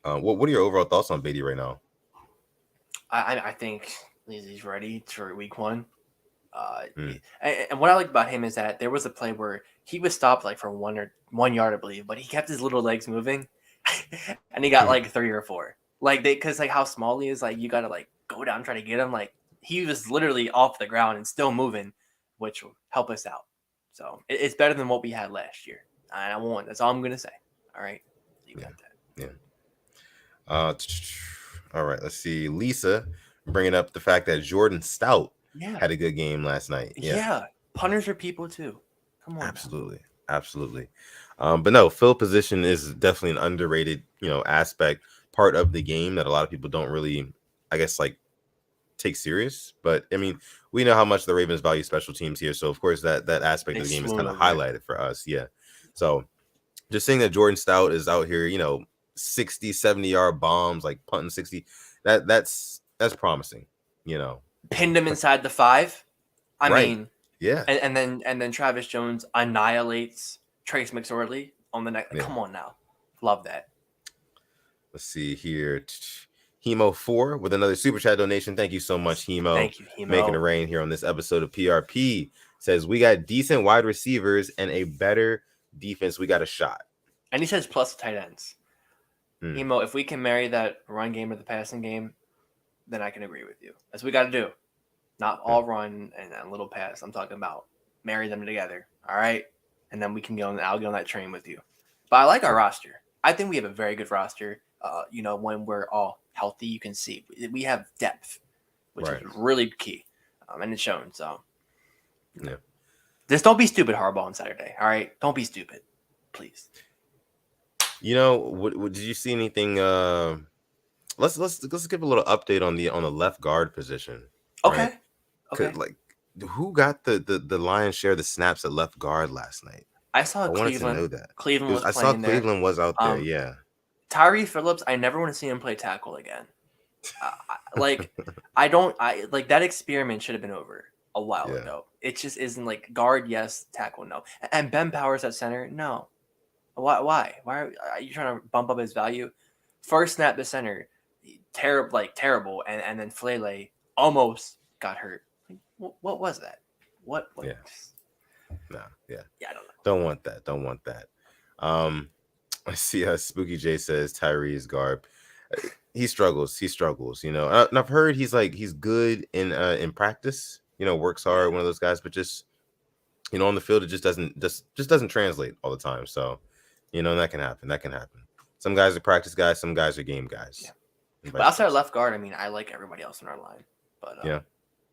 What are your overall thoughts on Beatty right now? I think he's ready for week 1. And what I like about him is that there was a play where he was stopped like for 1 yard, I believe, but he kept his little legs moving, and he got like 3 or 4. Like because like how small he is, like you gotta like go down and try to get him. Like he was literally off the ground and still moving, which will help us out. So it's better than what we had last year. And I won. That's all I'm gonna say. All right, you got that. Yeah. All right. Let's see. Lisa bringing up the fact that Jordan Stout had a good game last night. Yeah. Punters are people too. Come on. Absolutely. But no, field position is definitely an underrated, aspect, part of the game that a lot of people don't really, I guess, like take serious. But I mean, we know how much the Ravens value special teams here, so of course that aspect of the game is kind of highlighted for us. Yeah. So just seeing that Jordan Stout is out here, 60-70 yard bombs, like punting 60, that's promising. Pinned him inside the 5. I mean, yeah. And then Travis Jones annihilates Trace McSorley on the next. Come on now, love that. Let's see here. Hemo4 with another super chat donation. Thank you so much, Hemo. Thank you, Hemo. Making it rain here on this episode of PRP. Says we got decent wide receivers and a better defense. We got a shot. And he says plus tight ends. Hemo, if we can marry that run game with the passing game, then I can agree with you. That's what we got to do. Not all run and a little pass. I'm talking about marry them together. All right, and then we can I'll get on that train with you. But I like our roster. I think we have a very good roster. When we're all healthy, you can see we have depth, which is really key, and it's shown. So, just don't be stupid, Harbaugh, on Saturday. All right, don't be stupid, please. What did you see anything? Let's give a little update on the left guard position. Okay. Right? Okay. Like, who got the lion's share of the snaps at left guard last night? I wanted to know that. Cleveland was playing there. Cleveland was out there. Yeah. Tyree Phillips, I never want to see him play tackle again. That experiment should have been over a while ago. It just isn't like guard, yes, tackle, no. And Ben Powers at center, no. Why? Why are you trying to bump up his value? First snap to center, terrible, and then Flele almost got hurt. What was that? What? Yeah. No. Yeah. Yeah, I don't know. Don't want that. I see Spooky J says Tyree is garb. He struggles. And I've heard he's good in practice. Works hard. One of those guys, but just on the field, it just doesn't translate all the time. So, that can happen. Some guys are practice guys. Some guys are game guys. Yeah. But outside of left guard, I mean, I like everybody else in our line. But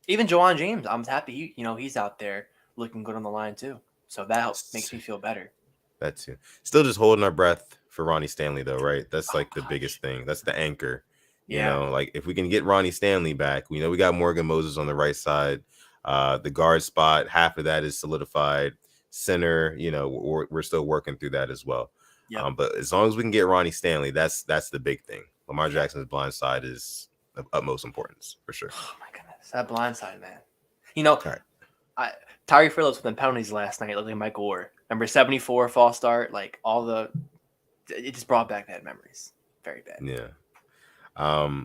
even Juwan James, I'm happy. He's out there looking good on the line too. So that makes me feel better. That too. Still just holding our breath for Ronnie Stanley though, right? That's the biggest thing. That's the anchor. If we can get Ronnie Stanley back, we got Morgan Moses on the right side. The guard spot, half of that is solidified. Center, we're still working through that as well. Yep. But as long as we can get Ronnie Stanley, that's the big thing. Lamar Jackson's blind side is of utmost importance for sure. Oh my goodness, that blind side, man. You know, Right. Tyree Phillips with the penalties last night looked like Michael Orr. Number 74 false start, like it just brought back bad memories. Very bad. Yeah.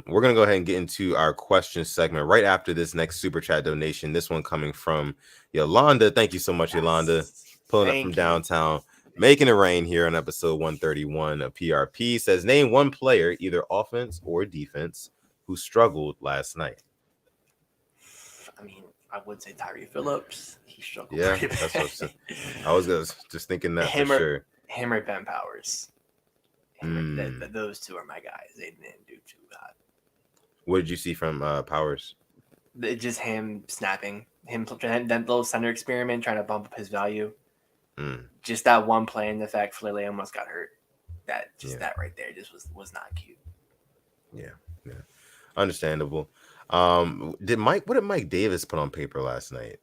We're gonna go ahead and get into our question segment right after this next super chat donation. This one coming from Yolanda. Thank you so much, Yolanda. Pulling up from downtown, making it rain here on episode 131 of PRP. Says, name one player, either offense or defense, who struggled last night. I mean, I would say Tyree Phillips. He struggled. Yeah, that's what I was just thinking that for sure. Him or Ben Powers. Those two are my guys. They didn't do too hot. What did you see from Powers? Just him snapping. That little center experiment, trying to bump up his value. Just that one play and the fact Flele almost got hurt. That right there just was not cute. Yeah. Understandable. What did Mike Davis put on paper last night?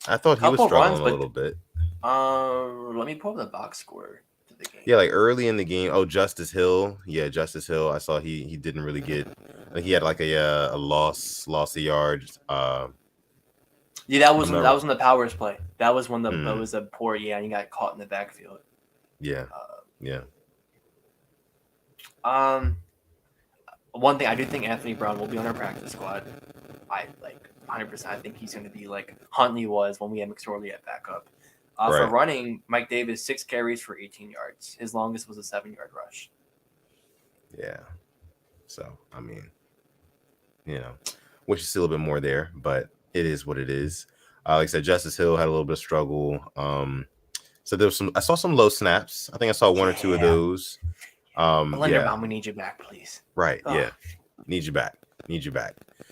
I thought he was struggling a little bit. Let me pull up the box score to the game. Yeah, like early in the game. Oh, Justice Hill. Yeah, Justice Hill. I saw he didn't really get. I think he had like a loss of yards. Yeah, that was on the Powers play. That was when that was a poor. Yeah, and he got caught in the backfield. Yeah. One thing I do think Anthony Brown will be on our practice squad. I 100%. I think he's going to be like Huntley was when we had McSorley at backup. For running, Mike Davis 6 carries for 18 yards. His longest was a 7-yard rush. Yeah. So I mean, wish to see a little bit more there, but it is what it is. Like I said, Justice Hill had a little bit of struggle. So there was I saw some low snaps. I think I saw one or two of those. Brown, we need you back, please. Right. Oh. Yeah. Need you back.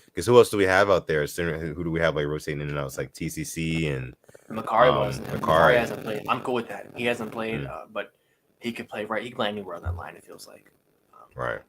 Because who else do we have out there? Who do we have like rotating in and out? It's like TCC and Macari hasn't played. I'm cool with that. He hasn't played, but he could play right. He can play anywhere on that line. It feels like. Right.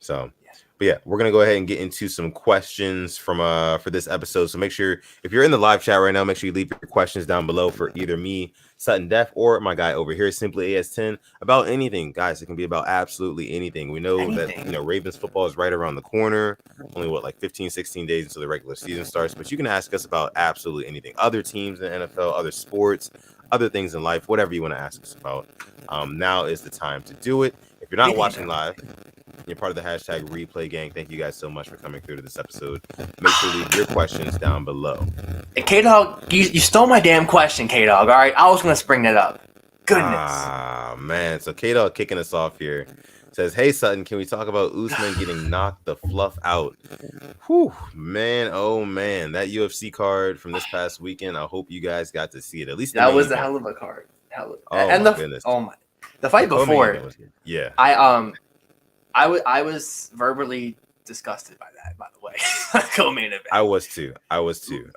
So, but yeah, we're gonna go ahead and get into some questions from for this episode. So make sure if you're in the live chat right now, make sure you leave your questions down below for either me, Sutton Def, or my guy over here, Simply AS10, about anything, guys. It can be about absolutely anything. We know that Ravens football is right around the corner. Only like 15, 16 days until the regular season starts. But you can ask us about absolutely anything. Other teams in the NFL, other sports, other things in life, whatever you want to ask us about. Now is the time to do it. If you're not watching live, you're part of the hashtag replay gang. Thank you guys so much for coming through to this episode. Make sure to leave your questions down below. Hey, K-Dog, you stole my damn question, K-Dog. All right, I was going to bring that up. Goodness. Man. So K-Dog kicking us off here. Says, hey, Sutton, can we talk about Usman getting knocked the fluff out? Whew, man. Oh, man. That UFC card from this past weekend, I hope you guys got to see it. At least that was a hell of a card. Goodness. The fight before. Yeah. I was verbally disgusted by that, by the way. Co-main event. I was too.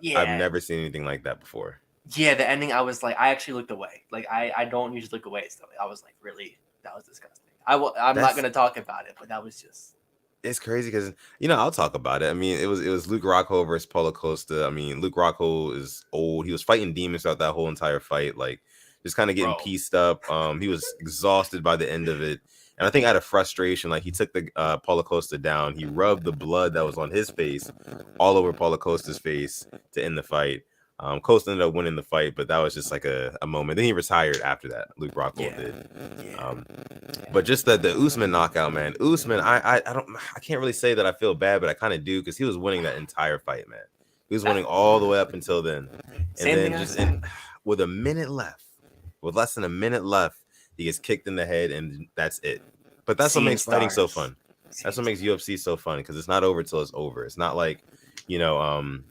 Yeah. I've never seen anything like that before. Yeah, the ending, I was like, I actually looked away. Like, I don't usually look away. So I was like, really? That was disgusting. I'm not going to talk about it, but that was just. It's crazy because, I'll talk about it. I mean, it was Luke Rockhold versus Paulo Costa. I mean, Luke Rockhold is old. He was fighting demons throughout that whole entire fight. Like, just kind of getting pieced up. He was exhausted by the end of it. And I think out of frustration, like he took the Paulo Costa down. He rubbed the blood that was on his face all over Paulo Costa's face to end the fight. Costa ended up winning the fight, but that was just like a moment. Then he retired after that. Luke Rockhold did. But just the Usman knockout, man. Usman, I can't really say that I feel bad, but I kind of do because he was winning that entire fight, man. He was winning all the way up until then. And then with less than a minute left, he gets kicked in the head, and that's it. But that's what makes fighting so fun. That's what makes UFC so fun because it's not over till it's over. It's not like, you can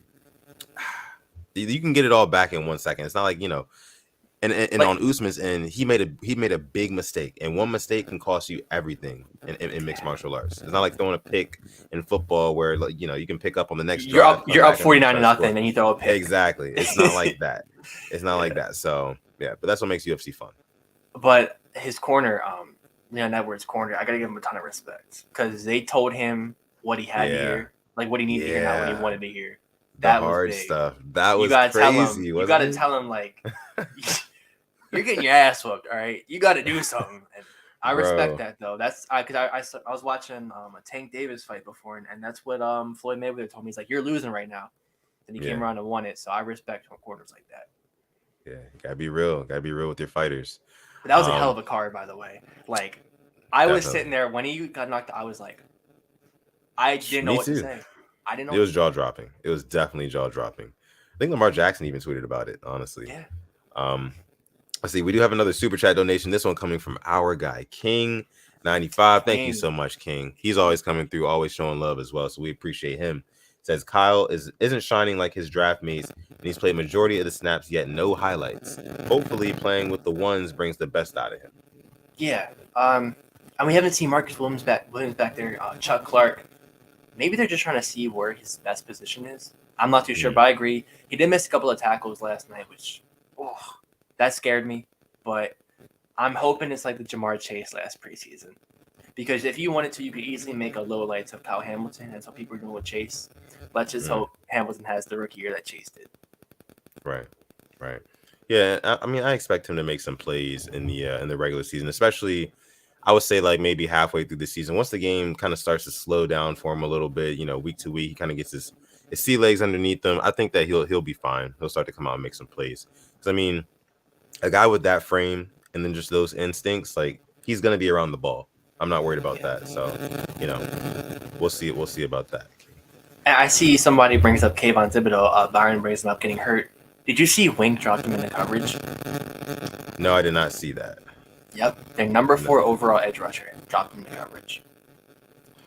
get it all back in 1 second. It's not like, and on Usman's end, he made a big mistake, and one mistake can cost you everything in mixed martial arts. It's not like throwing a pick in football where you can pick up on the next. You're up 49-0, and you throw a pick. Exactly. It's not like that. It's not like that. So yeah, but that's what makes UFC fun. But his corner, Leon Edwards' corner, I gotta give him a ton of respect because they told him what he had to hear, like what he needed to hear, not what he wanted to hear. That hard stuff. That was crazy. You gotta tell him like You're getting your ass whooped. All right, you got to do something. And I respect Bro. that though. That's because I was watching a Tank Davis fight before, and that's what Floyd Mayweather told me. He's like, "You're losing right now," and he came Yeah. around and won it. So I respect corners like that. Yeah, gotta be real. Gotta be real with your fighters. But that was a hell of a card, by the way. Like, I was Definitely. sitting there when he got knocked out. I was like, I didn't know Me what to too. say. I didn't know. It What was to jaw say. dropping. It was definitely jaw dropping. I think Lamar Jackson even tweeted about it, honestly. Yeah. Let's see. We do have another super chat donation. This one coming from our guy, King95. Thank you so much, King. He's always coming through, always showing love as well. So we appreciate him. Says Kyle isn't shining like his draft mates, and he's played majority of the snaps, yet no highlights. Hopefully, playing with the ones brings the best out of him. Yeah. And we haven't seen Marcus Williams back there. Chuck Clark. Maybe they're just trying to see where his best position is. I'm not too sure, but I agree. He did miss a couple of tackles last night, which that scared me. But I'm hoping it's like the Jamar Chase last preseason. Because if you wanted to, you could easily make a low lights of Kyle Hamilton. That's what people are doing with Chase. Let's just hope Hamilton has the rookie year that Chase did. Right. Yeah, I mean, I expect him to make some plays in the regular season, especially, I would say, like maybe halfway through the season. Once the game kind of starts to slow down for him a little bit, week to week, he kind of gets his sea legs underneath him. I think that he'll be fine. He'll start to come out and make some plays. Because I mean, a guy with that frame and then just those instincts, like he's gonna be around the ball. I'm not worried about that. So, we'll see. We'll see about that. I see somebody brings up Kayvon Thibodeau. Byron brings him up getting hurt. Did you see Wink dropped him in the coverage? No, I did not see that. Yep, their number 4 overall edge rusher dropped him in the coverage.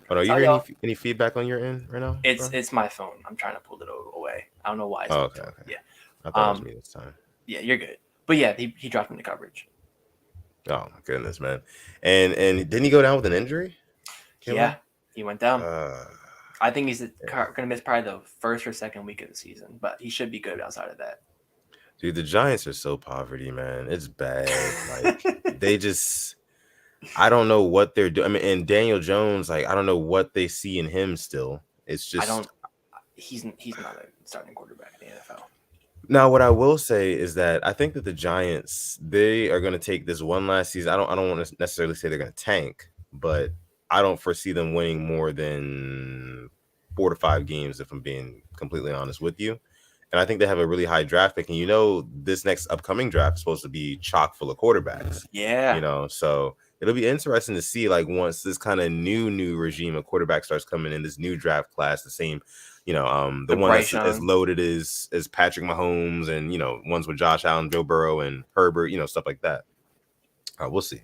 Oh, are you hearing any feedback on your end right now? It's my phone. I'm trying to pull it away. I don't know why. Okay. Yeah. I thought it was me this time. Yeah, you're good. But yeah, he dropped him in the coverage. Oh my goodness, man! And didn't he go down with an injury? Yeah, he went down. I think he's going to miss probably the first or second week of the season, but he should be good outside of that. Dude, the Giants are so poverty, man. It's bad. Like they just, I don't know what they're doing. I mean, and Daniel Jones, like I don't know what they see in him still. It's just he's not a starting quarterback in the NFL. Now, what I will say is that I think that the Giants, they are going to take this one last season. I don't want to necessarily say they're going to tank, but I don't foresee them winning more than 4 to 5 games, if I'm being completely honest with you. And I think they have a really high draft pick. And this next upcoming draft is supposed to be chock full of quarterbacks. Yeah. So it'll be interesting to see, like, once this kind of new regime of quarterback starts coming in, this new draft class, the same, the one that's as loaded as Patrick Mahomes and, ones with Josh Allen, Joe Burrow, and Herbert, stuff like that. We'll see.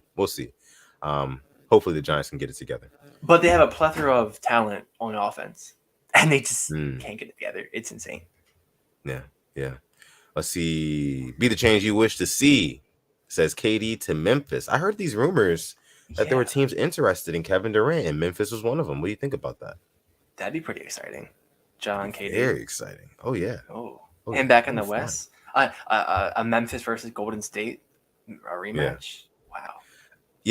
Hopefully the Giants can get it together. But they have a plethora of talent on offense, and they just can't get it together. It's insane. Yeah. Let's see. Be the change you wish to see, says KD to Memphis. I heard these rumors that there were teams interested in Kevin Durant, and Memphis was one of them. What do you think about that? That'd be pretty exciting. John KD. Very exciting. Oh, yeah. And back in the West. A Memphis versus Golden State, a rematch. Yeah.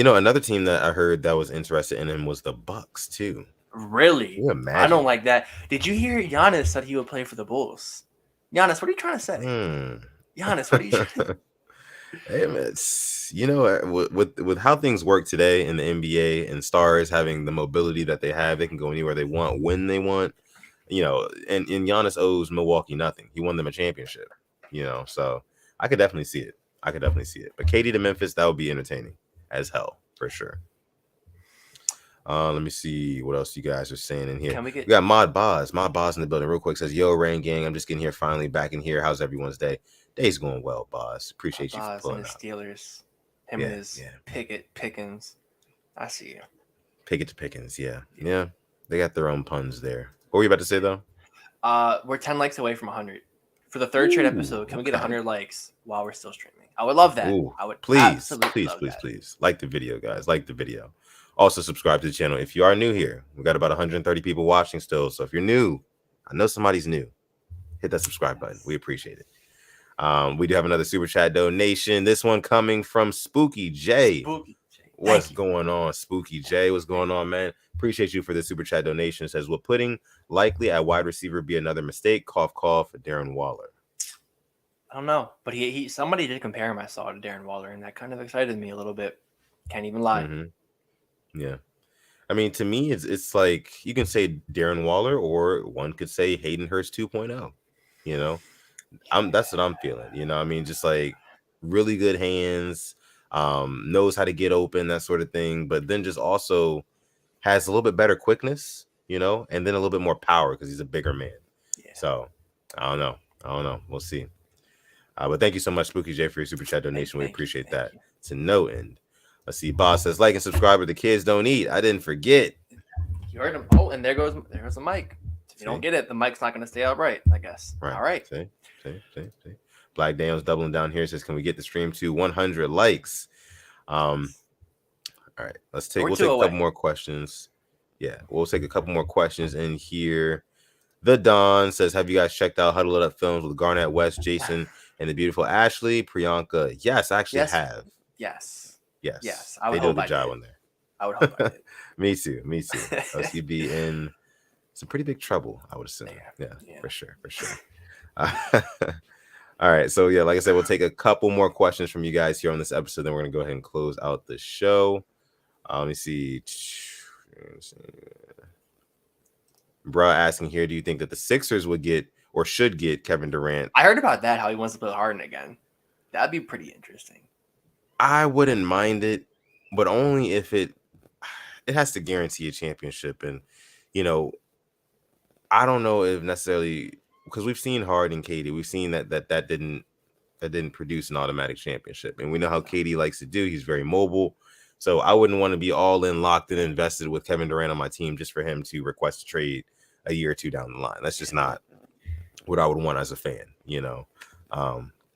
Wow. Another team that I heard that was interested in him was the Bucks, too. Really? I don't like that. Did you hear Giannis said he would play for the Bulls? Giannis, what are you trying to say? Giannis, what are you trying to Hey, man, with how things work today in the NBA and stars having the mobility that they have, they can go anywhere they want when they want. And Giannis owes Milwaukee nothing. He won them a championship, so I could definitely see it. But KD to Memphis, that would be entertaining as hell for sure. Let me see what else you guys are saying in here. We got Mod Boz in the building real quick. Says, yo, Rain Gang, I'm just getting here finally back in here. How's everyone's day? Day's going well, Boz. Appreciate you for pulling and the out. Steelers. Him and his Pickens. I see you. Pickett to Pickens, yeah. They got their own puns there. What were you about to say, though? We're 10 likes away from 100. For the third straight episode, can we get 100 likes while we're still streaming? I would love that. I would please like the video, guys. Like the video. Also, subscribe to the channel if you are new here. We got about 130 people watching still. So if you're new, I know somebody's new. Hit that subscribe button. We appreciate it. We do have another super chat donation. This one coming from Spooky J. What's going on, Spooky J? What's going on, man? Appreciate you for the super chat donation. It says, will putting likely at wide receiver be another mistake? Cough, cough, Darren Waller. I don't know, but he somebody did compare him. I saw to Darren Waller, and that kind of excited me a little bit. Can't even lie. Mm-hmm. Yeah. I mean, to me, it's like you can say Darren Waller, or one could say Hayden Hurst 2.0. You know, that's what I'm feeling. You know, I mean, just like really good hands, knows how to get open, that sort of thing. But then just also has a little bit better quickness, you know, and then a little bit more power because he's a bigger man. Yeah. So I don't know. We'll see. But thank you so much, Spooky J, for your super chat donation. We appreciate that. You. To no end. Let's see. Boss says, like and subscribe, or the kids don't eat. I didn't forget. You heard him. Oh, and there goes the mic. If you don't get it, the mic's not going to stay upright, I guess. Right. All right. See. Black Daniels doubling down here, says, can we get the stream to 100 likes? All right. We'll take a couple more questions. Yeah, we'll take a couple more questions in here. The Don says, have you guys checked out Huddle It Up Films with Garnett West, Jason, and the beautiful Ashley? Priyanka. Yes, I actually have. Yes. They do a good job on there. I would hope I did. Me too. OCB in some pretty big trouble, I would assume. Yeah. For sure. All right. So, yeah, like I said, we'll take a couple more questions from you guys here on this episode. Then we're going to go ahead and close out the show. Let me see. Bruh asking here, do you think that the Sixers would get or should get Kevin Durant? I heard about that, how he wants to play Harden again. That'd be pretty interesting. I wouldn't mind it, but only if it has to guarantee a championship. And, you know, I don't know if necessarily, because we've seen Harden and KD, we've seen that didn't produce an automatic championship. And we know how KD likes to do. He's very mobile. So I wouldn't want to be all in, locked and invested with Kevin Durant on my team just for him to request a trade a year or two down the line. That's just not what I would want as a fan, you know.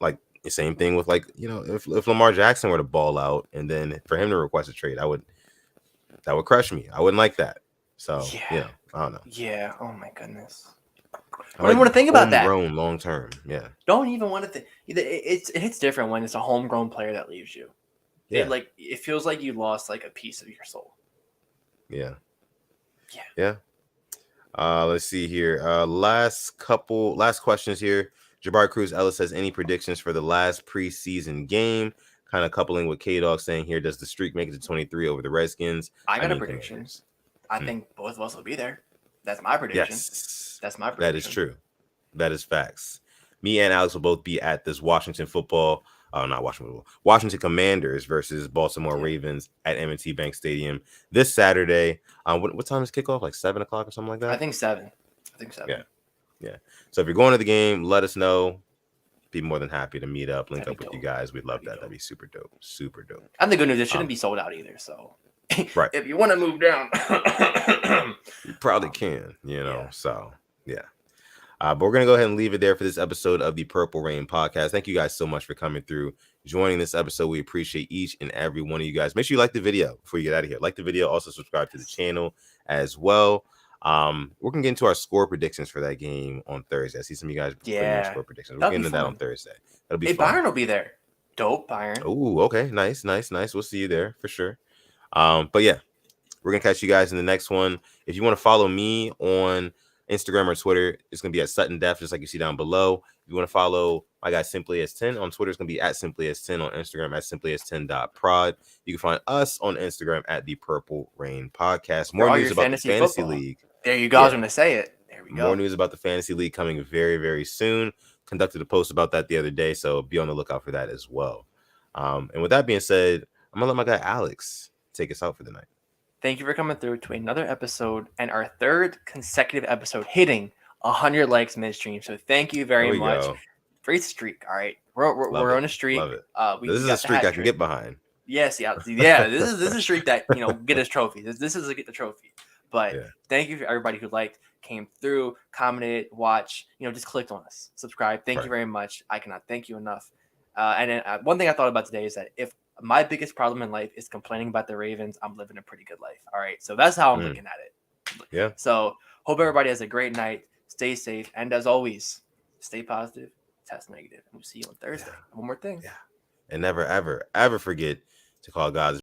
Like the same thing with, like, you know, if Lamar Jackson were to ball out and then for him to request a trade, that would crush me. I wouldn't like that. So, you know, I don't know. Yeah. Oh my goodness. I don't even want to think about that. Homegrown long term. Yeah. Don't even want to think. It hits different when it's a homegrown player that leaves you. Yeah. It feels like you lost like a piece of your soul. Yeah. Let's see here. Last questions here. Jabari Cruz Ellis says, any predictions for the last preseason game? Kind of coupling with K-Dog saying here, does the streak make it to 23 over the Redskins? I got a prediction. I think both of us will be there. That's my prediction. Yes. That's my prediction. That is true. That is facts. Me and Alex will both be at this Washington Commanders versus Baltimore Ravens at M&T Bank Stadium this Saturday. What time is kickoff? Like 7 o'clock or something like that? I think 7. Yeah. So if you're going to the game, let us know. Be more than happy to meet up, link up with you guys. We'd love that. That'd be super dope. And the good news, it shouldn't be sold out either. So right. If you want to move down, you probably can, you know. So yeah. But we're going to go ahead and leave it there for this episode of the Purple Rain podcast. Thank you guys so much for coming through, joining this episode. We appreciate each and every one of you guys. Make sure you like the video before you get out of here. Like the video. Also subscribe to the channel as well. We're going to get into our score predictions for that game on Thursday. I see some of you guys putting your score predictions. We'll get into that on Thursday. That'll be fun. Byron will be there. Dope, Byron. Oh, okay. Nice. We'll see you there for sure. But yeah, we're going to catch you guys in the next one. If you want to follow me on Instagram or Twitter, it's going to be at Sutton Def, just like you see down below. If you want to follow my guy Simply as 10 on Twitter, it's going to be at Simply as 10, on Instagram at Simply as 10.prod. You can find us on Instagram at the Purple Rain Podcast. More news about the Fantasy League. There you go. I was going to say it. There we go. More news about the Fantasy League coming very, very soon. Conducted a post about that the other day, so be on the lookout for that as well. And with that being said, I'm going to let my guy Alex take us out for the night. Thank you for coming through to another episode and our third consecutive episode hitting 100 likes midstream. So thank you very much. Great streak. All right. We're on a streak. Love it. This is a streak I can get behind. Yes. Yeah. This is a streak that, get us trophies. This is a get the trophy. But thank you for everybody who came through, commented, watched, just clicked on us, subscribe. Thank you very much. I cannot thank you enough. And then one thing I thought about today is that if my biggest problem in life is complaining about the Ravens, I'm living a pretty good life. All right. So that's how I'm looking at it. Yeah. So hope everybody has a great night. Stay safe. And as always, stay positive, test negative. And we'll see you on Thursday. One more thing. Yeah. And never, ever, ever forget to call God's